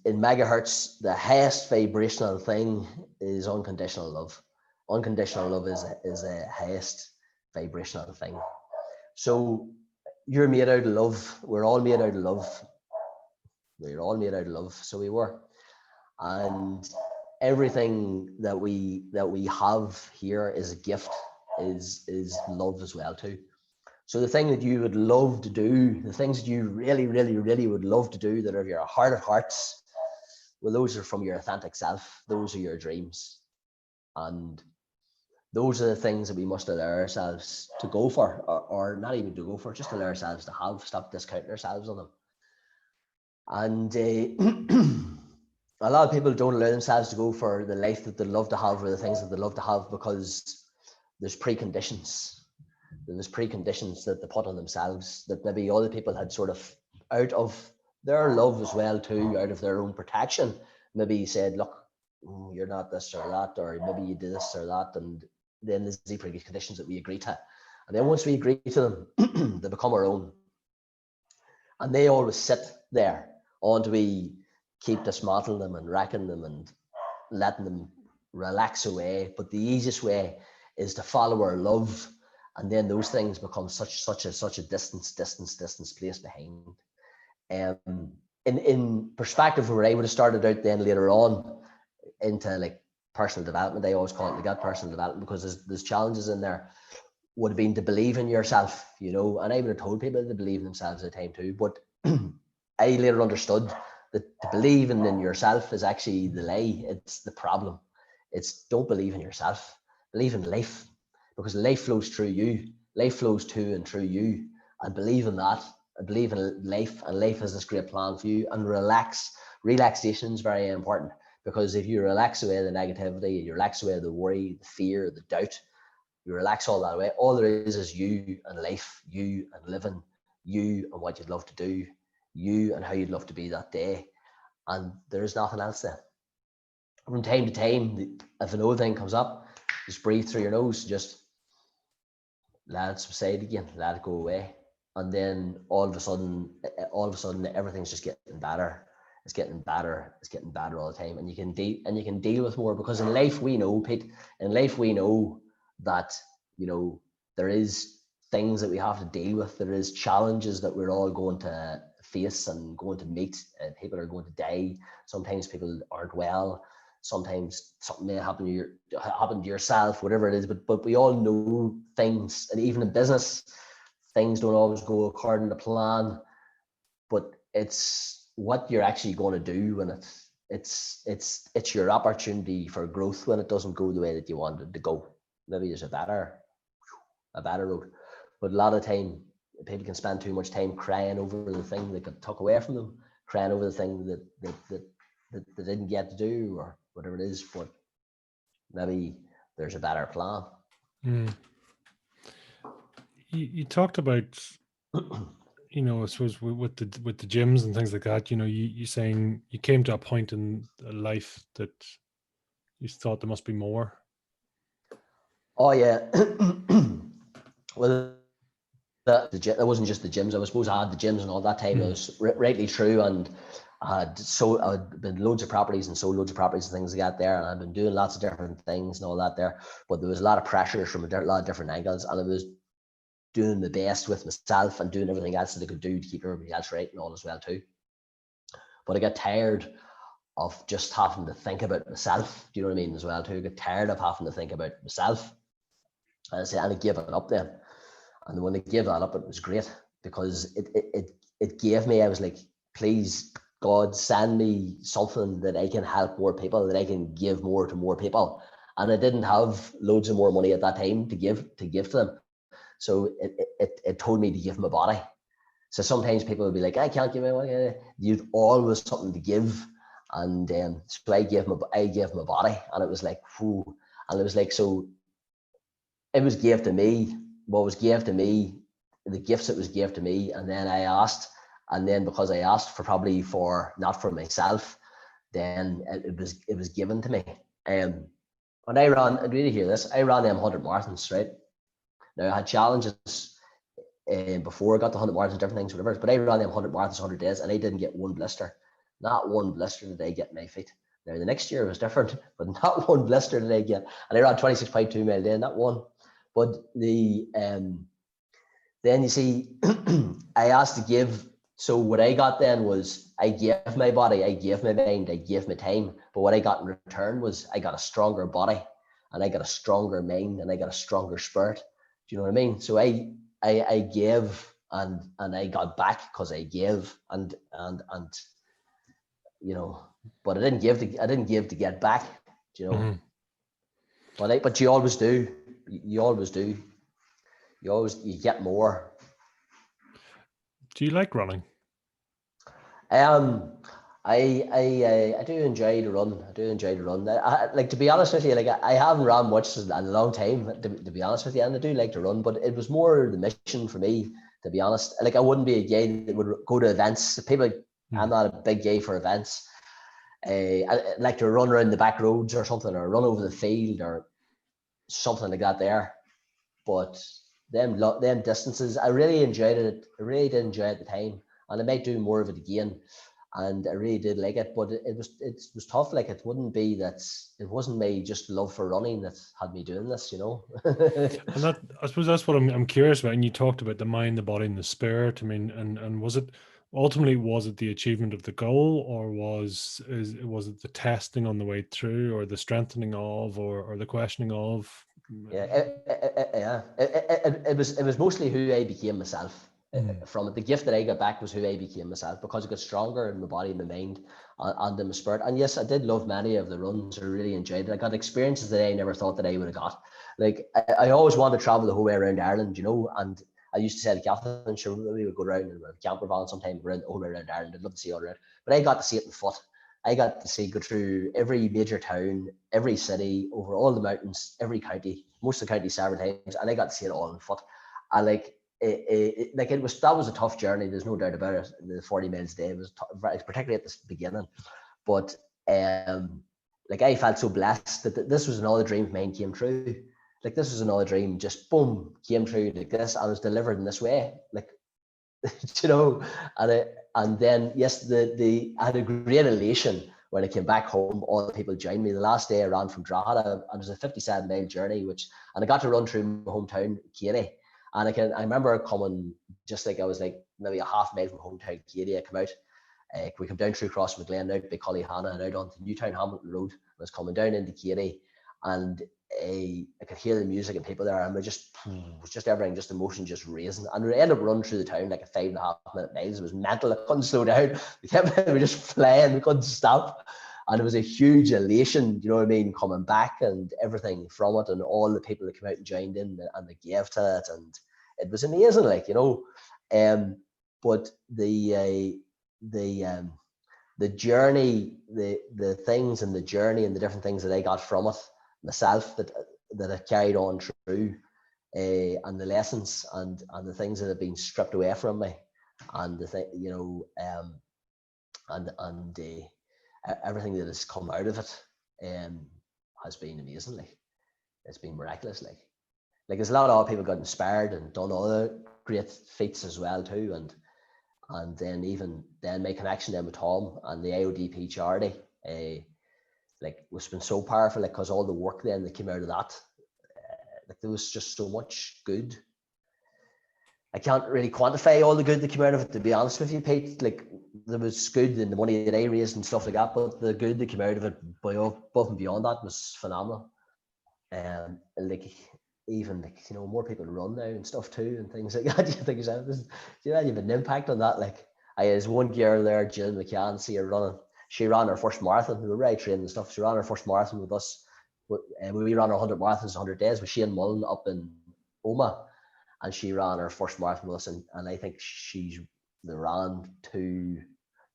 megahertz, the highest vibrational thing is unconditional love. Unconditional love is a highest vibrational thing. So you're made out of love. We're all made out of love. We're all made out of love. So we were. And everything that we have here is a gift, is love as well too. So the thing that you would love to do, the things that you really would love to do that are your heart of hearts, well, those are from your authentic self. Those are your dreams. And those are the things that we must allow ourselves to go for, or not even to go for, just allow ourselves to have, stop discounting ourselves on them. And a lot of people don't allow themselves to go for the life that they love to have, or the things that they love to have, because there's preconditions. There's preconditions that they put on themselves that maybe other people had sort of, out of their love as well too, out of their own protection, maybe said, look, you're not this or that, or maybe you did this or that. And then there's the preconditions that we agree to. And then once we agree to them, they become our own. And they always sit there until we keep dismantling them and wrecking them and letting them relax away. But the easiest way is to follow our love. And then those things become such a distance place behind. In perspective, where I would have started out then later on into like personal development, I always call it like personal development, because there's challenges in there, would have been to believe in yourself, you know. And I would have told people to believe in themselves at the time too. But I later understood the believing in yourself is actually the lie. It's the problem. It's don't believe in yourself. Believe in life, because life flows through you. Life flows to and through you. And believe in that. And believe in life. And life has this great plan for you. And relax. Relaxation is very important, because if you relax away the negativity, you relax away the worry, the fear, the doubt, you relax all that away. All there is you and life, you and living, you and what you'd love to do, you and how you'd love to be that day. And there's nothing else there. From time to time, if an old thing comes up, just breathe through your nose, just let it subside again, let it go away. And then all of a sudden, everything's just getting better. It's getting better. It's getting better all the time. And you can deal with more, because in life we know, Pete, in life we know that, there is things that we have to deal with. There is challenges that we're all going to face and going to meet. People are going to die. Sometimes people aren't well. Sometimes something may happen to yourself, whatever it is. But we all know things, and even in business, things don't always go according to plan. But it's what you're actually going to do when it's your opportunity for growth when it doesn't go the way that you wanted to go. Maybe there's a better road. But a lot of time, people can spend too much time crying over the thing that got took away from them, crying over the thing that they didn't get to do, or whatever it is. But maybe there's a better plan. You talked about, I suppose with the gyms and things like that, you saying you came to a point in life that you thought there must be more. Oh yeah. Well, that wasn't just the gyms. I suppose I had the gyms and all that time. It was rightly true, and I'd been loads of properties and sold loads of properties and things like that there, and I'd been doing lots of different things and all that there. But there was a lot of pressures from a lot of different angles, and I was doing the best with myself and doing everything else that I could do to keep everybody else right and all as well too. But I got tired of just having to think about myself. Do you know what I mean as well too? I got tired of having to think about myself, and I gave it up then. And when I gave that up, it was great, because it gave me, I was like, please, God, send me something that I can help more people, that I can give more to more people. And I didn't have loads of more money at that time to give to them. So it told me to give my body. So sometimes people would be like, I can't give my money. You've always something to give. And so I gave my body, and it was like, whew. And it was like, so it was gave to me. What was gave to me, the gifts that was gave to me, and then I asked, and then because I asked for not for myself, then it was given to me. When I ran, and really hear this, I ran them 100 marathons, right? Now I had challenges before I got the 100 marathons, different things, whatever. But I ran them 100 marathons, 100 days, and I didn't get one blister. Not one blister did I get in my feet. Now the next year was different, but not one blister did I get. And I ran 26.2 mile a day, not one. But then you see, I asked to give. So what I got then was, I gave my body, I gave my mind, I gave my time. But what I got in return was, I got a stronger body, and I got a stronger mind, and I got a stronger spirit. Do you know what I mean? So I gave, and I got back because I gave, and but I didn't give to get back. Do you know? Mm-hmm. But you always do. You always do. You get more. Do you like running? I do enjoy the run. I like, to be honest with you, like I haven't run much in a long time, to be honest with you, and I do like to run, but it was more the mission for me, to be honest. Like, I wouldn't be a guy that would go to events. People, I'm not a big guy for events. I like to run around the back roads or something, or run over the field or something like that there. But them distances, I really enjoyed it. I really did enjoy it at the time, and I might do more of it again. And I really did like it, but it was tough. Like, it wasn't my just love for running that had me doing this, And that, I suppose that's what I'm curious about. And you talked about the mind, the body, and the spirit. I mean, and was it the achievement of the goal, or was it the testing on the way through, or the strengthening of, or the questioning of? Yeah, it was mostly who I became myself. from it. The gift that I got back was who I became myself, because I got stronger in my body, my mind, and in my spirit. And yes, I did love many of the runs. I really enjoyed it. I got experiences that I never thought that I would have got. Like I always wanted to travel the whole way around Ireland, and I used to say to Catherine, sure, we would go around in a camper van sometime around the whole way around Ireland. I'd love to see all around. But I got to see it in foot. I got to go through every major town, every city, over all the mountains, every county, most of the counties several times, and I got to see it all on foot. And like that was a tough journey. There's no doubt about it. The 40 miles a day was particularly at the beginning. But like I felt so blessed that this was another dream of mine came true. Like this was another dream, just boom, came true like this. I was delivered in this way, like and then yes, I had a great elation when I came back home. All the people joined me. The last day I ran from Drogheda, and it was a 57-mile journey, and I got to run through my hometown, Katy. And I remember coming just like I was like maybe a half mile from hometown Katy. I come out, we come down through Cross McGlen, out by Cullyhanna, and out onto Newtown Hamilton Road. I was coming down into Katy, and I could hear the music and people there, and it was just everything, just emotion, just raising. And we ended up running through the town like a 5.5-minute miles. It was mental. I couldn't slow down. We were just flying. We couldn't stop. And it was a huge elation, you know what I mean, coming back and everything from it, and all the people that came out and joined in and they gave to it, and it was amazing, like, but the journey, the things and the journey and the different things that I got from it myself, that I carried on through, and the lessons and the things that have been stripped away from me, and the thing, everything that has come out of it has been amazing. Like, it's been miraculous. Like there's a lot of people got inspired and done other great feats as well too, and then my connection then with Tom and the IODP charity, like, was been so powerful, like, because all the work then that came out of that, like, there was just so much good. I can't really quantify all the good that came out of it, to be honest with you, Pete. Like, there was good in the money that I raised and stuff like that, but the good that came out of it above and beyond that was phenomenal. Like, even like, more people run now and stuff too, and things like that. You think you have an impact on that. Like, there's one girl there, Jill McGeown, see her running. She ran her first marathon. We were really trained and stuff. She ran her first marathon with us. We ran our 100 marathons, 100 days with Shane Mullen up in Oma, and she ran her first marathon with us. And I think they ran to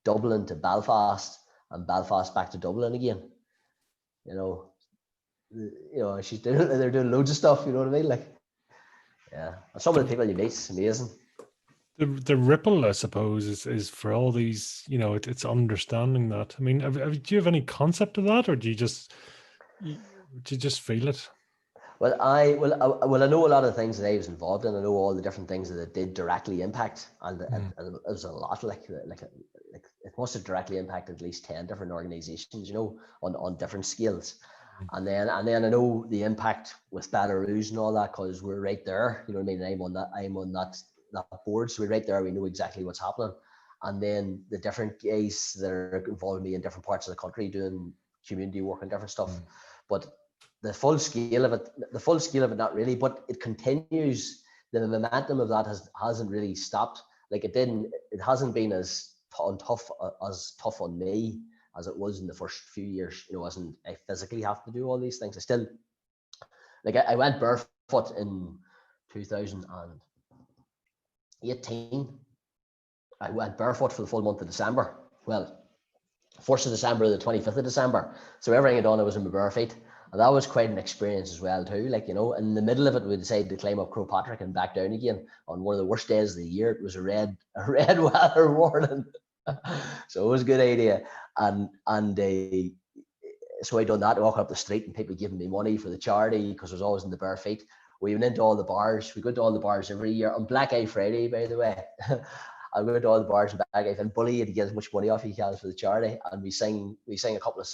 Dublin to Belfast, and Belfast back to Dublin again. They're doing loads of stuff. You know what I mean? Like, yeah. And some of the people you meet, it's amazing. The ripple, I suppose, is for all these, it's understanding that. I mean, do you have any concept of that, or do you just feel it? Well, I know a lot of the things that I was involved in. I know all the different things that it did directly impact, and it was a lot. Like it must have directly impacted at least 10 different organizations, on different scales. And then I know the impact with Belarus and all that, because we're right there. You know what I mean? I'm on that board, so we're right there. We know exactly what's happening. And then the different guys that are involved with me in different parts of the country doing community work and different stuff. But the full scale of it, not really, but it continues. The momentum of that hasn't really stopped. Like, it hasn't been as tough on me as it was in the first few years. I physically have to do all these things. I still, like, I went barefoot in 2018. I went barefoot for the full month of December. Well, 1st of December to the 25th of December. So everything I'd done, I was in my bare feet. And that was quite an experience as well too. Like, in the middle of it, we decided to climb up Crow Patrick and back down again on one of the worst days of the year. It was a red weather warning. So it was a good idea. And so I done that, walking up the street and people giving me money for the charity, because I was always in the bare feet. We went into all the bars. We go to all the bars every year on Black Eye Friday, by the way. I go to all the bars and Black Eye and bully you to get as much money off you can for the charity. And we sing a couple of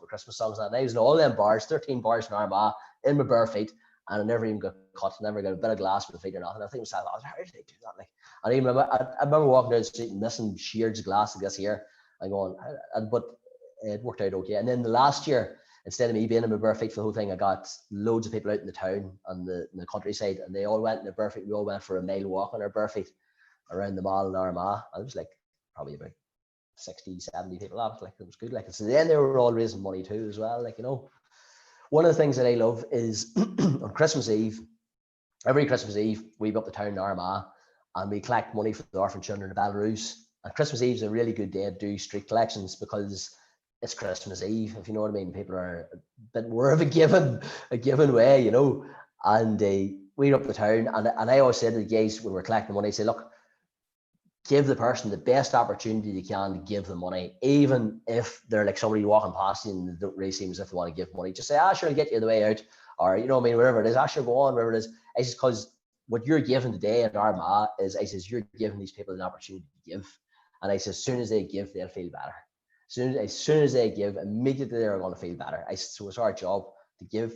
Christmas songs. And I was in all them bars, 13 bars in Armagh, in my bare feet, and I never even got cut. Never got a bit of glass with the feet or nothing. I think myself, how did they do that? Like, and I remember walking down the street and missing Sheard's glass, I guess, here. I'm going, but it worked out okay. And then the last year, instead of me being in my bare feet for the whole thing, I got loads of people out in the town and the countryside, and they all went in their bare feet. We all went for a mile walk on our bare feet. around the mall in Armagh. And it was like probably about 60, 70 people at it. Like, it was good. Like, so then they were all raising money too as well. Like, you know, one of the things that I love is on Christmas Eve, every Christmas Eve, we go up the town in Armagh and we collect money for the orphan children in Belarus. And Christmas Eve is a really good day to do street collections because it's Christmas Eve, if you know what I mean. People are a bit more of a given way, you know. And we go up the town, and I always say to the guys when we're collecting money, I say, look, give the person the best opportunity you can to give them money, even if they're like somebody walking past you and they don't really seem as if they want to give money. Just say, sure, I'll get you the way out, or, you know what I mean, wherever it is, sure, go on, wherever it is. It's just because what you're giving today at Armagh is, I says, you're giving these people an opportunity to give. And I says, as soon as they give, they'll feel better. As soon as they give, immediately they're going to feel better. I said, so it's our job to give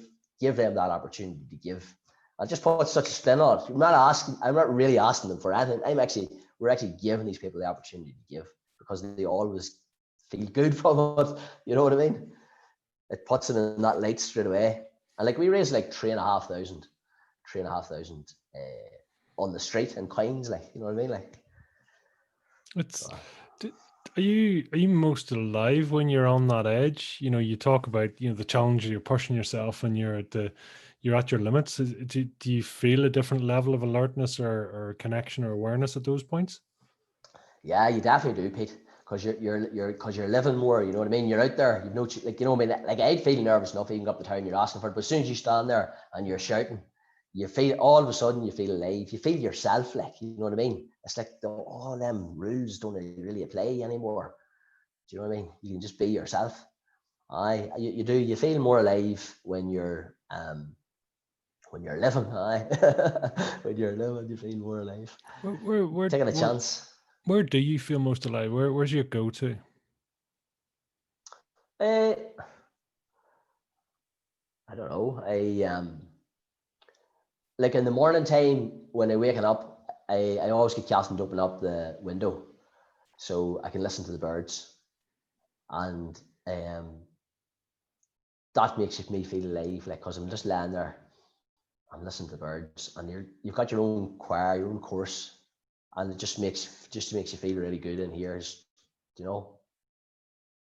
them that opportunity to give. I just put such a spin on it. I'm not really asking them for anything. We're actually giving these people the opportunity to give because they always feel good from it. You know what I mean? It puts them in that light straight away. And like, we raised like 3,500 on the street in coins, like, you know what I mean? Like, it's, are you most alive when you're on that edge? You know, you talk about, you know, the challenge, you're pushing yourself and you're at your limits. Do you feel a different level of alertness or connection or awareness at those points? Yeah, you definitely do, Pete, because you're living more. You know what I mean? You're out there. You know, like, you know what I mean? Like, I'd feel nervous enough even up the town. You're asking for it, but as soon as you stand there and you're shouting, you feel, all of a sudden you feel alive. You feel yourself. Like, you know what I mean? It's like all them rules don't really apply anymore. Do you know what I mean? You can just be yourself. You do. You feel more alive when you're living. When you're living, you feel more alive. We're Taking a chance. Where do you feel most alive? Where's your go-to? I don't know. Like in the morning time when I'm waking up, I always get Catherine to open up the window so I can listen to the birds, and that makes me feel alive. Like, because I'm just laying there, I'm listening to the birds, and you've got your own choir, your own chorus, and it just makes you feel really good in here. You know,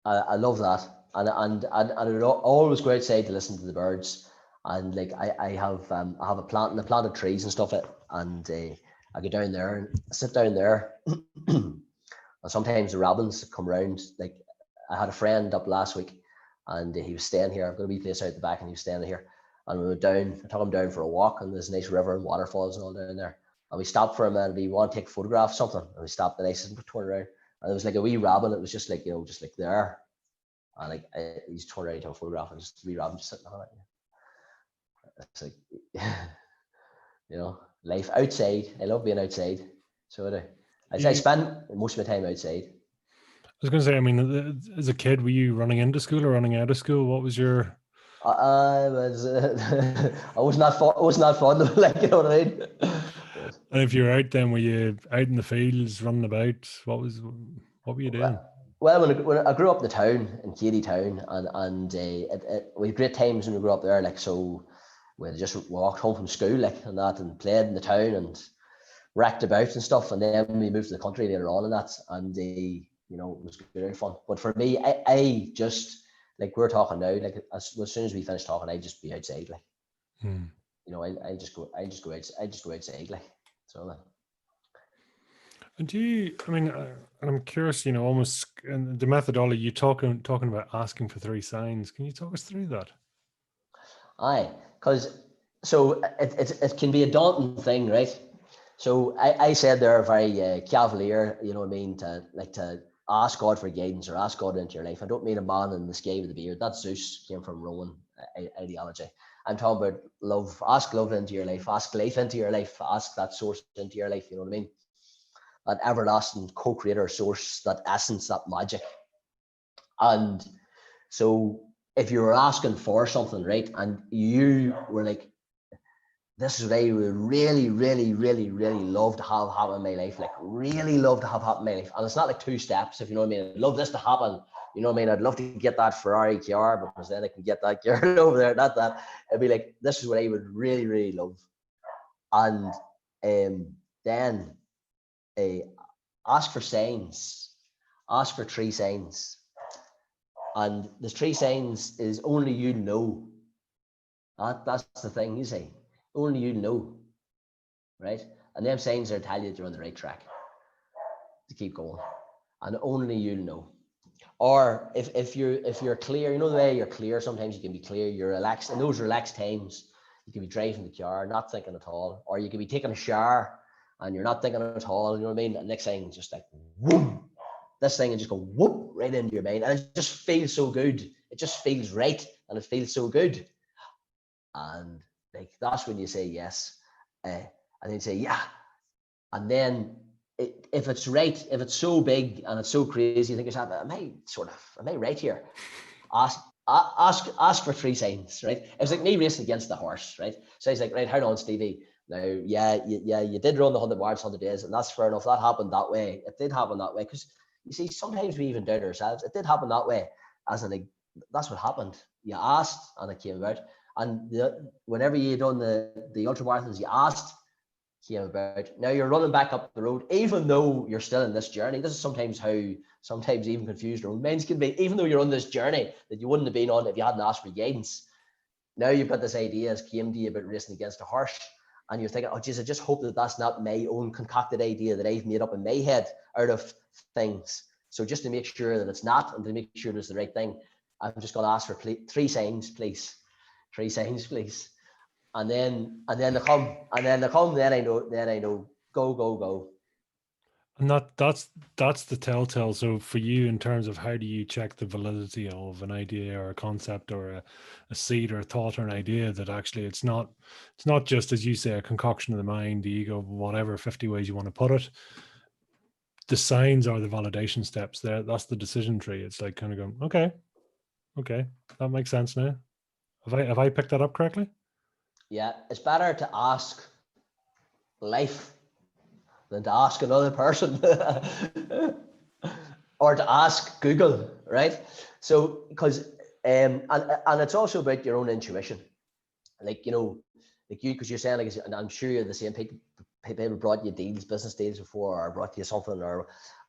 I love that, and I always go outside to listen to the birds. And like, I have a planted trees and stuff, and I go down there and sit down there, and sometimes the robins come around. Like, I had a friend up last week, and he was staying here. I've got a wee place out the back, and he was staying here. And we went down. I took him down for a walk, and there's a nice river and waterfalls and all down there. And we stopped for a minute. We want to take a photograph of something, and we stopped. And I said, "Turn around." And there was like a wee robin. It was just like, you know, just like there. And like, he's turned around to take a photograph, and just a wee robin just sitting on it. It's like, you know, life outside. I love being outside. So I spend most of my time outside. I was going to say, I mean, as a kid, were you running into school or running out of school? What was your? I was not fond, like, you know what I mean. And if you're out, then were you out in the fields running about? What were you doing? Well, when I grew up in the town, in Katy Town, and we had great times when we grew up there. Like, so we just walked home from school, like, and that, and played in the town and wrecked about and stuff. And then we moved to the country later on, and that, and you know, it was very fun. But for me, I just, like, we're talking now, like, as soon as we finish talking, I'd just be outside, like, you know, I just go outside, like, so. And I mean, I'm curious, you know, almost, and the methodology you talking about asking for 3 signs. Can you talk us through that? Aye, because so it can be a daunting thing, right? So I said they're very cavalier, you know what I mean, to ask God for guidance or ask God into your life. I don't mean a man in the sky with a beard. That Zeus came from Roman ideology. I'm talking about love. Ask love into your life. Ask life into your life. Ask that source into your life. You know what I mean? That everlasting co-creator source, that essence, that magic. And so if you were asking for something, right, and you were like, this is what I would really, really, really, really love to have happen in my life, like, really love to have happen in my life. And it's not like 2 steps, if you know what I mean. I'd love this to happen, you know what I mean. I'd love to get that Ferrari car because then I can get that girl over there. Not that. It'd be like, this is what I would really, really love. And then ask for signs, ask for 3 signs, and the 3 signs is only you know. That's the thing, you see, only you know, right? And them signs are tell you that you're on the right track to keep going, and only you know. Or if you're clear, you know the way you're clear, sometimes you can be clear, you're relaxed. In those relaxed times, you can be driving the car, not thinking at all, or you can be taking a shower and you're not thinking at all, you know what I mean? And next thing, just like, whoop, this thing and just go whoop right into your mind. And it just feels so good. It just feels right and it feels so good. And like, that's when you say yes. And then say, yeah. And then if it's right, if it's so big and it's so crazy, you think yourself, am I right here? Ask for 3 signs, right? It's like me racing against the horse, right? So he's like, right, hold on, Stevie. Now, you did run the 100 miles, 100 days, and that's fair enough. That happened that way. It did happen that way, because you see, sometimes we even doubt ourselves. It did happen that way. That's what happened. You asked, and it came about. And whenever you done the ultra marathons, you asked, came about. Now you're running back up the road, even though you're still in this journey. This is sometimes how even confused our own minds can be. Even though you're on this journey that you wouldn't have been on if you hadn't asked for guidance. Now you've got this idea as came to you about racing against a horse, and you're thinking, oh geez, I just hope that that's not my own concocted idea that I've made up in my head out of things. So just to make sure that it's not, and to make sure it's the right thing, I'm just going to ask for 3 signs, please. 3 signs, please. And then they come, then I know, go. And that's the telltale. So for you, in terms of how do you check the validity of an idea or a concept or a seed or a thought or an idea, that actually it's not just, as you say, a concoction of the mind, the ego, whatever 50 ways you want to put it. The signs are the validation steps there. That's the decision tree. It's like kind of going, okay, that makes sense now. Have I picked that up correctly? Yeah, it's better to ask life than to ask another person or to ask Google, right? So because and it's also about your own intuition, like, you know, like you, because you're saying, like, and I'm sure you're the same. People brought you deals, business deals before, or brought you something, or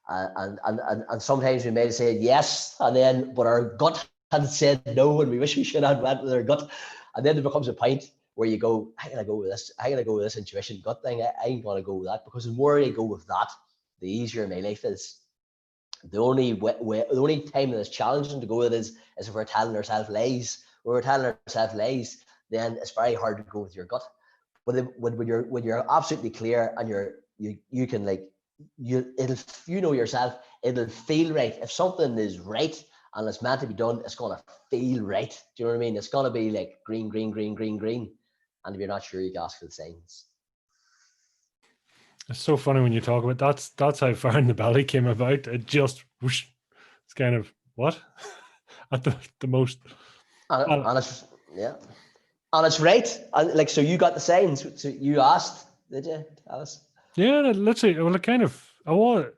and sometimes we may have said yes, and then but our gut had said no, and we wish we should have went with our gut, and then there becomes a point where you go, I'm gonna go with this. I'm gonna go with this intuition gut thing. I ain't gonna go with that, because the more I go with that, the easier my life is. The only time that it's challenging to go with it is if we're telling ourselves lies. When we're telling ourselves lies, then it's very hard to go with your gut. But when you're absolutely clear, and you can, like, you know yourself, it'll feel right. If something is right and it's meant to be done, it's gonna feel right. Do you know what I mean? It's gonna be like green. And if you're not sure, you can ask for the signs. It's so funny when you talk about that's how Fire in the Belly came about. It just whoosh, it's kind of what at the most. And it's, yeah, and it's right. And like, so you got the signs. So you asked, did you, Alice? Yeah, literally. Well, it kind of. I was.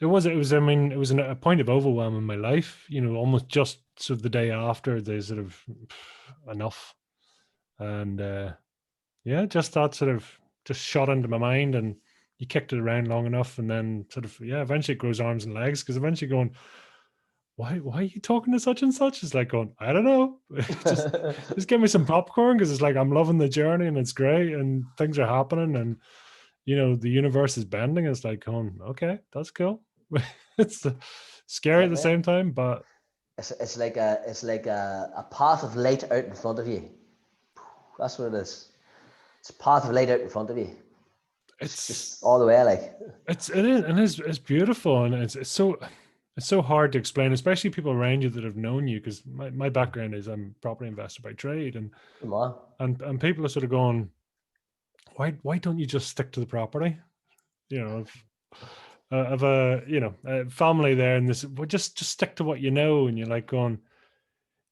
It was. I mean, it was a point of overwhelm in my life. You know, almost just sort of the day after the sort of enough, and yeah, just that sort of just shot into my mind, and you kicked it around long enough, and then sort of, yeah, eventually it grows arms and legs, because eventually going, why are you talking to such and such? It's like going, I don't know, just give me some popcorn, because it's like I'm loving the journey and it's great and things are happening, and you know the universe is bending. It's like going, okay, that's cool. It's scary at the same time, but it's like a path of light out in front of you. That's what it is. It's a path of light out in front of you. It's just all the way, like. it is, and it's beautiful, and it's so hard to explain, especially people around you that have known you, because my background is I'm property investor by trade, and Come on. and people are sort of going, why don't you just stick to the property? You know, of a, you know, a family there, and this, well, just stick to what you know, and you're like going,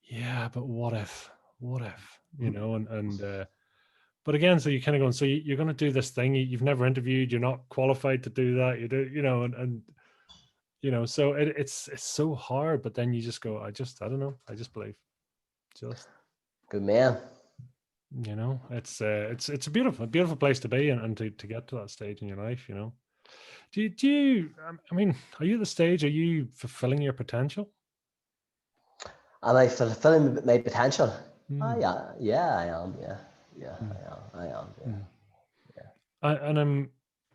yeah, but what if, you know, and but again, so you kind of going, so you're going to do this thing you've never interviewed, you're not qualified to do that, you do, you know, and you know, so it's so hard, but then you just go, I don't know, I just believe, just Good man. you know, it's a beautiful place to be, and to get to that stage in your life, you know. Do you, I mean, are you at the stage, are you fulfilling your potential? Am I fulfilling my potential? Mm. Yeah, I am. Yeah, Mm. I am. Yeah, Mm. yeah. And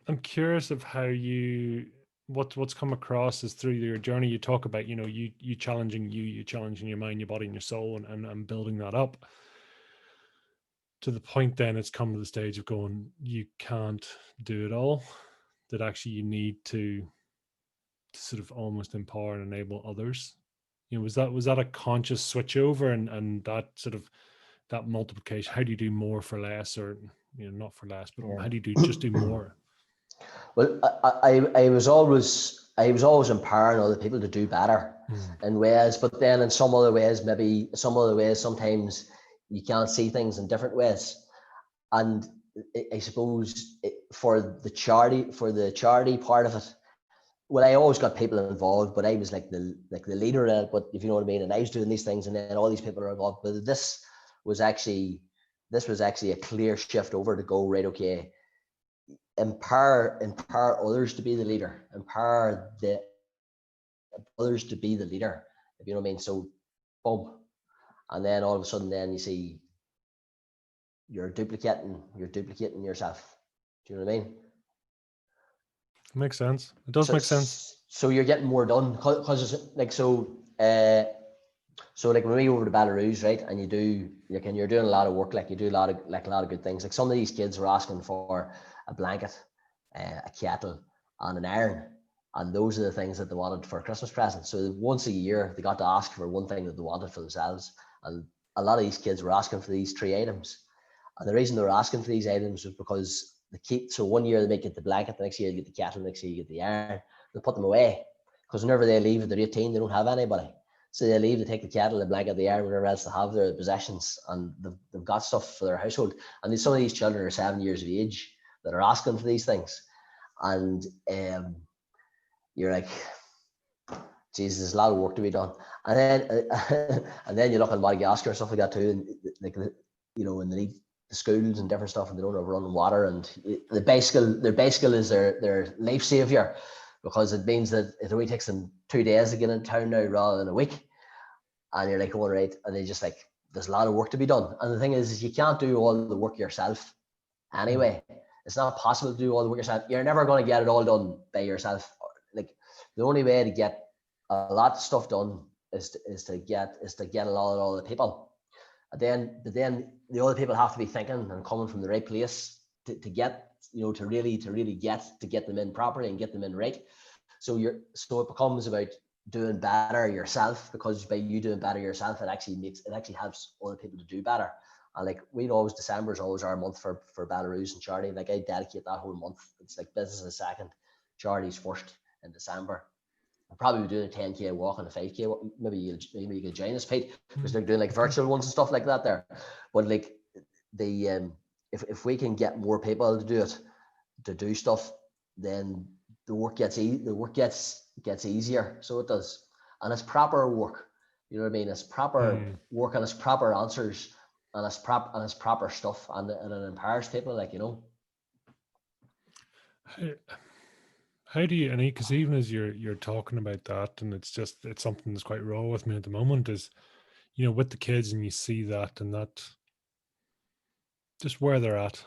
I'm curious of how you, what's come across is through your journey. You talk about, you know, you challenging your mind, your body, and your soul, and building that up to the point. Then it's come to the stage of going, you can't do it all. That actually you need to sort of almost empower and enable others. You know, was that a conscious switch over, and that sort of that multiplication? How do you do more for less, or, you know, not for less, but Yeah. how do you just do more? Well, I was always empowering other people to do better Mm. in ways, but then in some other ways, maybe some other ways, sometimes you can't see things in different ways. And I suppose for the charity part of it, well, I always got people involved, but I was like the leader in it. But if you know what I mean, and I was doing these things, and then all these people are involved. But was actually this was actually a clear shift over to go right. Okay, empower others to be the leader, empower the others to be the leader. If you know what I mean. So, boom, and then all of a sudden, then you see you're duplicating yourself. Do you know what I mean? Makes sense. It does So, make sense. so you're getting more done because it's like so. So like when we go over to Belarus, right, and you do like, and you're doing a lot of work, like you do a lot of good things. Like some of these kids were asking for a blanket, a kettle, and an iron, and those are the things that they wanted for a Christmas present. So once a year, they got to ask for one thing that they wanted for themselves, and a lot of these kids were asking for these three items. And the reason they were asking for these items was because the keep. So one year they might get the blanket, the next year you get the kettle, the next year you get the iron. They put them away because whenever they leave at they're 18, they don't have anybody. So they leave, they take the kettle, the blanket, the iron, whatever else they have, their possessions, and they've got stuff for their household. And some of these children are 7 years of age that are asking for these things. And you're like, Jesus, there's a lot of work to be done. And then and then you look at Madagascar and stuff like that too, and like, you know, and they need the schools and different stuff, and they don't have running water, and their bicycle is their life savior, because it means that it only takes them 2 days to get in town now rather than a week. And you're like, going right, and they just like, there's a lot of work to be done. And the thing is you can't do all the work yourself anyway. It's not possible to do all the work yourself. You're never going to get it all done by yourself. Like the only way to get a lot of stuff done is to get a lot of other people. And then the other people have to be thinking and coming from the right place to get, you know, to really get them in properly and get them in right. So it becomes about doing better yourself, because by you doing better yourself, it actually helps other people to do better. And like December is always our month for Belarus and charity. Like I dedicate that whole month. It's like business is second, charity's first in December. I'll probably be doing a 10K walk and a 5K walk. Maybe you could join us, Pete, because they're doing like virtual ones and stuff like that there. But like if we can get more people to do it, to do stuff, then the work gets easier. So it does, and it's proper work. You know what I mean? It's proper work, and it's proper answers, and it's proper stuff, and it empowers people. Like, you know. How do you, and because even as you're talking about that, and it's something that's quite raw with me at the moment, is, you know, with the kids, and you see that, and that just where they're at.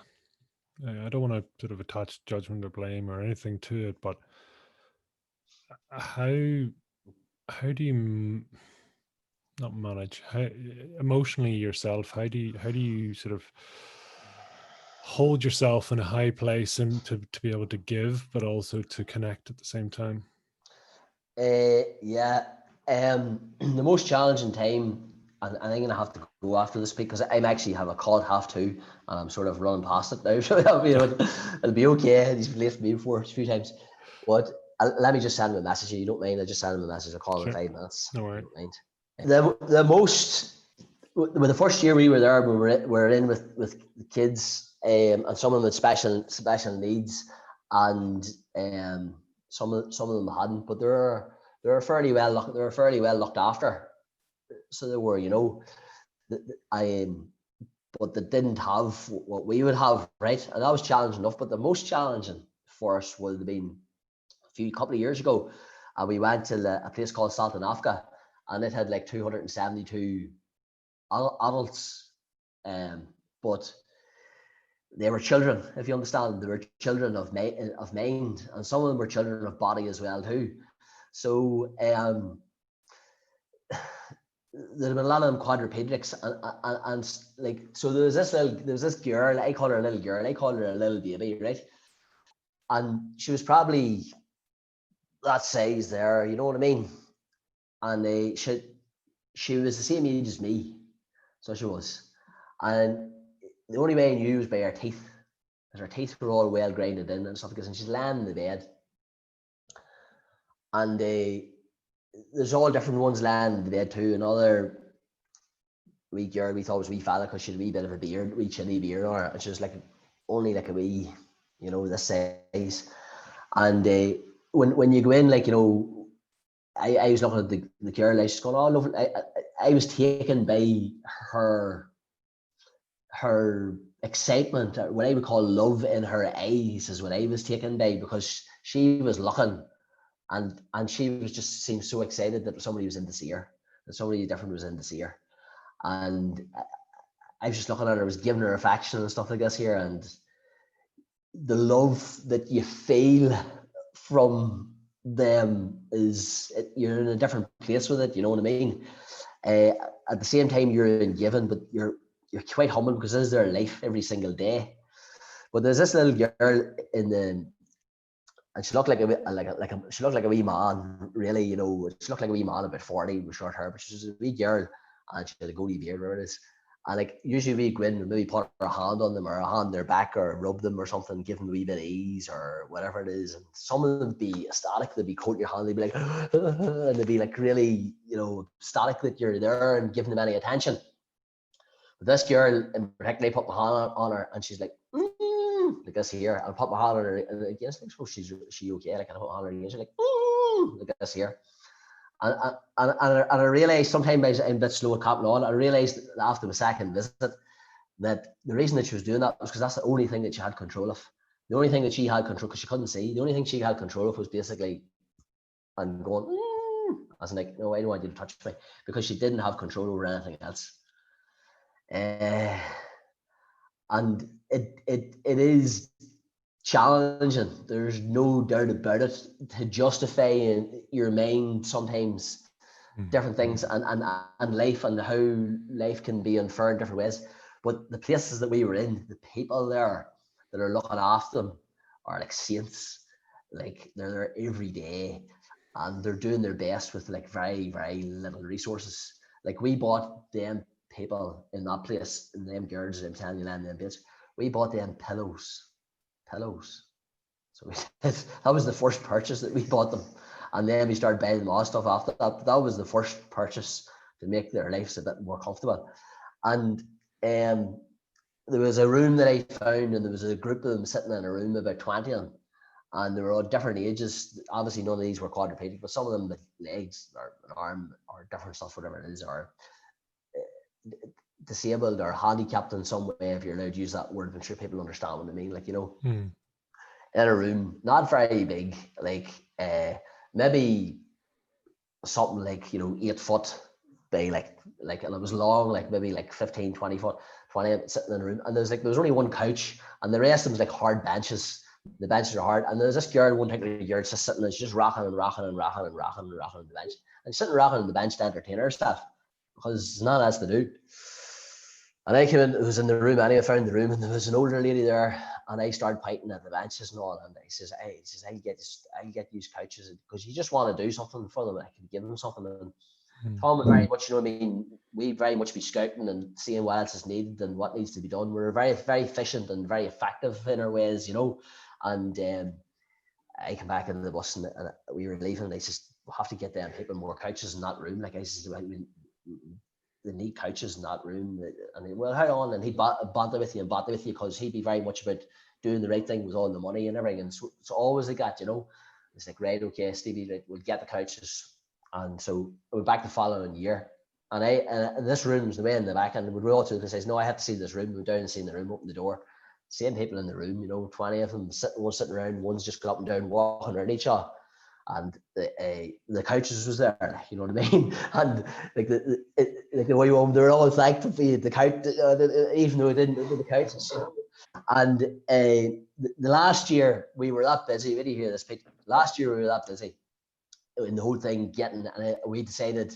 I don't want to sort of attach judgment or blame or anything to it, but how do you not manage how emotionally yourself? How do you sort of hold yourself in a high place, and to be able to give, but also to connect at the same time? Yeah. The most challenging time, and I'm gonna have to go after this because I'm actually have a call at 2:30, and I'm sort of running past it now. So it'll be okay. He's been late for me before a few times, but let me just send him a message. If you don't mind, I just send him a message. I'll call him in Sure. 5 minutes. No If worry. you don't mind. The most, with the first year we were there, we were in with the kids, and some of them with special needs, and some of them hadn't, but they were fairly well looked after. So they were, you know, but they didn't have what we would have, right? And that was challenging enough. But the most challenging for us would have been couple of years ago, and we went to a place called Saltanafka, and it had like 272 adults, but they were children, if you understand. They were children of mind, and some of them were children of body as well too. So there have been a lot of them quadriplegics, and like, so there was this girl. I call her a little girl. I call her a little baby, right? And she was probably that size there, you know what I mean? And she was the same age as me, so she was. And the only way I knew was by her teeth, because her teeth were all well grinded in and stuff. And she's laying in the bed, and there's all different ones laying in the bed too. Another wee girl we thought was a wee fella because she had a wee bit of a beard, wee chinny beard on her, and she was like only like a wee, you know, this size. And when you go in, like, you know, I was looking at the girl, I was going, oh, lovely. I was taken by her excitement, what I would call love in her eyes, is what I was taken by, because she was looking, and she was just seemed so excited that somebody was in to see her, that somebody different was in to see her. And I was just looking at her, I was giving her affection and stuff like this here, and the love that you feel from them is, you're in a different place with it, you know what I mean? At the same time, you're in giving, but you're quite humble, because this is their life every single day. But there's this little girl and she looked like she looked like a wee man, really, you know. She looked like a wee man, about 40, with short hair, but she was a wee girl, and she had a goatee beard, whatever it is. And like, usually we go in and maybe put our hand on them, or a hand on their back, or rub them or something, give them a wee bit of ease or whatever it is. And some of them would be ecstatic, they'd be coating your hand, they'd be like, and they'd be like really, you know, ecstatic that you're there and giving them any attention. But this girl in particular, I put my hand on her, and she's like, like this here. I'll put my hand on her, and I guess, like, so she's okay? Like, I put my hand on her, and she's like, like this here. And I realized, sometimes I'm a bit slow at copping on. I realized after the second visit that the reason that she was doing that was because that's the only thing that she had control of. The only thing that she had control, because she couldn't see, the only thing she had control of was basically, and going, I was like, no, I don't want you to touch me, because she didn't have control over anything else. And it is challenging. There's no doubt about it, to justify in your mind sometimes different things, and life, and how life can be unfair in different ways. But the places that we were in, the people there that are looking after them are like saints. Like, they're there every day, and they're doing their best with like very, very little resources. Like, we bought them people in that place, and them girls, I'm telling you, them bits, we bought them pillows. So that was the first purchase that we bought them, and then we started buying them all stuff after that. That was the first purchase to make their lives a bit more comfortable. And there was a room that I found, and there was a group of them sitting in a room, about 20 of them, and they were all different ages. Obviously, none of these were quadriplegic, but some of them with legs or an arm or different stuff, whatever it is, or disabled or handicapped in some way, if you're allowed to use that word. I'm sure people understand what I mean. Like, you know, in a room, not very big, like maybe something like, you know, 8 foot by like, and it was long, like maybe like 15, 20 foot, 20, sitting in a room. And there was only one couch, and the rest of them was like hard benches. The benches are hard. And there's this girl, one particular girl, just sitting there, she's just rocking and rocking and rocking and rocking and rocking on the bench. And she's sitting rocking on the bench to entertain herself, because there's nothing else to do. And I came in, it was in the room anyway, I found the room, and there was an older lady there, and I started pointing at the benches and all, and I says, hey, I'll get these couches, because you just want to do something for them, I can give them something. And Tom would very much, you know what I mean, we very much be scouting and seeing what else is needed and what needs to be done. We're very, very efficient and very effective in our ways, you know. And I came back into the bus, and we were leaving, and I says, we'll have to get them people more couches in that room. Like, I says, they need couches in that room. And he, well, how on? And he'd banter with you, because he'd be very much about doing the right thing with all the money and everything. And so always like that, you know. It's like, right, okay, Stevie, right, we'll get the couches. And so I went back the following year. And this room's the way in the back, and we all took and says, no, I had to see this room. We went down and seen the room, opened the door. Same people in the room, you know, 20 of them, one sitting around, one's just got up and down, walking around each other. and the couches was there, like, you know what I mean? And like the way home, they were all thankful for you, the couch, even though it didn't do the couches, you know. And the last year we were that busy. Did you hear this, Pete? Last year we were that busy in the whole thing getting, and we decided.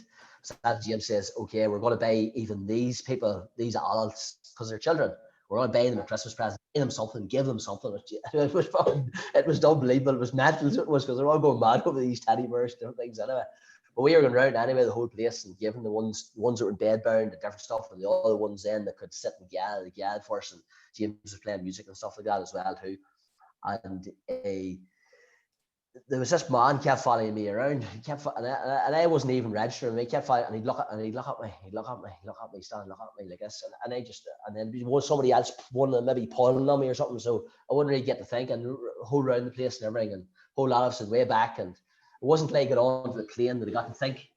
James says, "Okay, we're going to buy even these people, these adults, because they're children. We're going to buy them a Christmas present, give them something, give them something." It was fun. It was unbelievable. It was mental. It was, because they're all going mad over these teddy bears, different things anyway. But we were going around anyway, the whole place, and giving the ones that were bed bound and different stuff, and the other ones then that could sit and gad for us. And James was playing music and stuff like that as well too. And there was this man kept following me around. He kept, and I wasn't even registering. He kept following, and he'd look at me, stand, look at me like this, and I just, and then somebody else, one of them maybe pulling on me or something. So I wouldn't really get to think, and whole around the place and everything, and a whole lot of us way back. And it wasn't like it on to the plane that I got to think.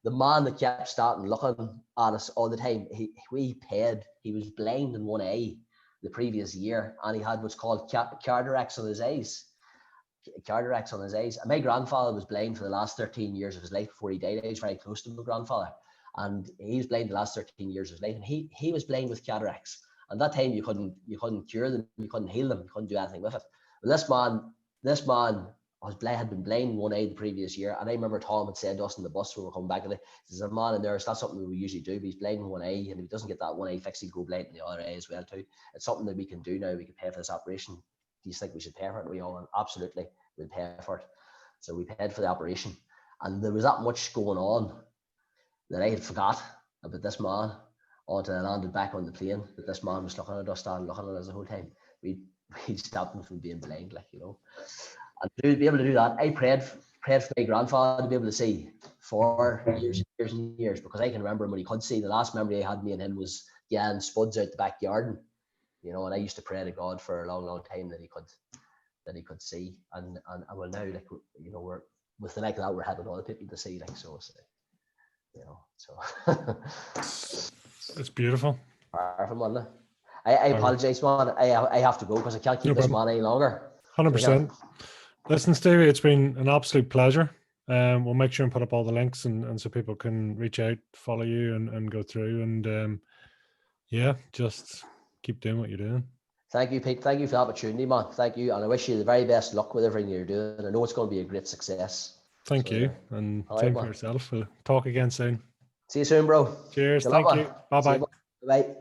The man that kept starting looking at us all the time, we paid. He was blind in one eye the previous year, and he had what's called cataracts on his eyes. Cataracts on his eyes. And my grandfather was blind for the last 13 years of his life before he died. I was very close to my grandfather, and he was blind the last 13 years of his life, and he was blind with cataracts. And that time you couldn't cure them, you couldn't heal them, you couldn't do anything with it. But this man had been blind one eye the previous year, and I remember Tom had said to us on the bus when we were coming back, there's a man in there, it's not something we usually do, but he's blind in one eye, and if he doesn't get that one eye fixed, he'll go blind in the other eye as well too. It's something that we can do now. We can pay for this operation. Do you think we should pay for it? We all went, absolutely, we'll pay for it. So we paid for the operation, and there was that much going on that I had forgot about this man until I landed back on the plane, that this man was looking at us, looking at us the whole time. We stopped him from being blind, like, you know. And to be able to do that, I prayed for my grandfather to be able to see for years and years, because I can remember him when he could see. The last memory I had, me and him, was getting spuds out the back garden, you know, and I used to pray to God for a long time that he could see. And well, now, like, you know, we're with the like that, we're helping other people to see, like, so, you know, so it's beautiful. I apologize, man. I have to go because I can't keep this man any longer. 100%. Listen, Stevie, it's been an absolute pleasure. We'll make sure and put up all the links, and so people can reach out, follow you, and go through, and yeah, just keep doing what you're doing. Thank you, Pete. Thank you for the opportunity, man. Thank you, and I wish you the very best luck with everything you're doing. I know it's going to be a great success. Thank you, and same for yourself. We'll talk again soon. See you soon, bro. Cheers. Thank you. Bye-bye. Bye.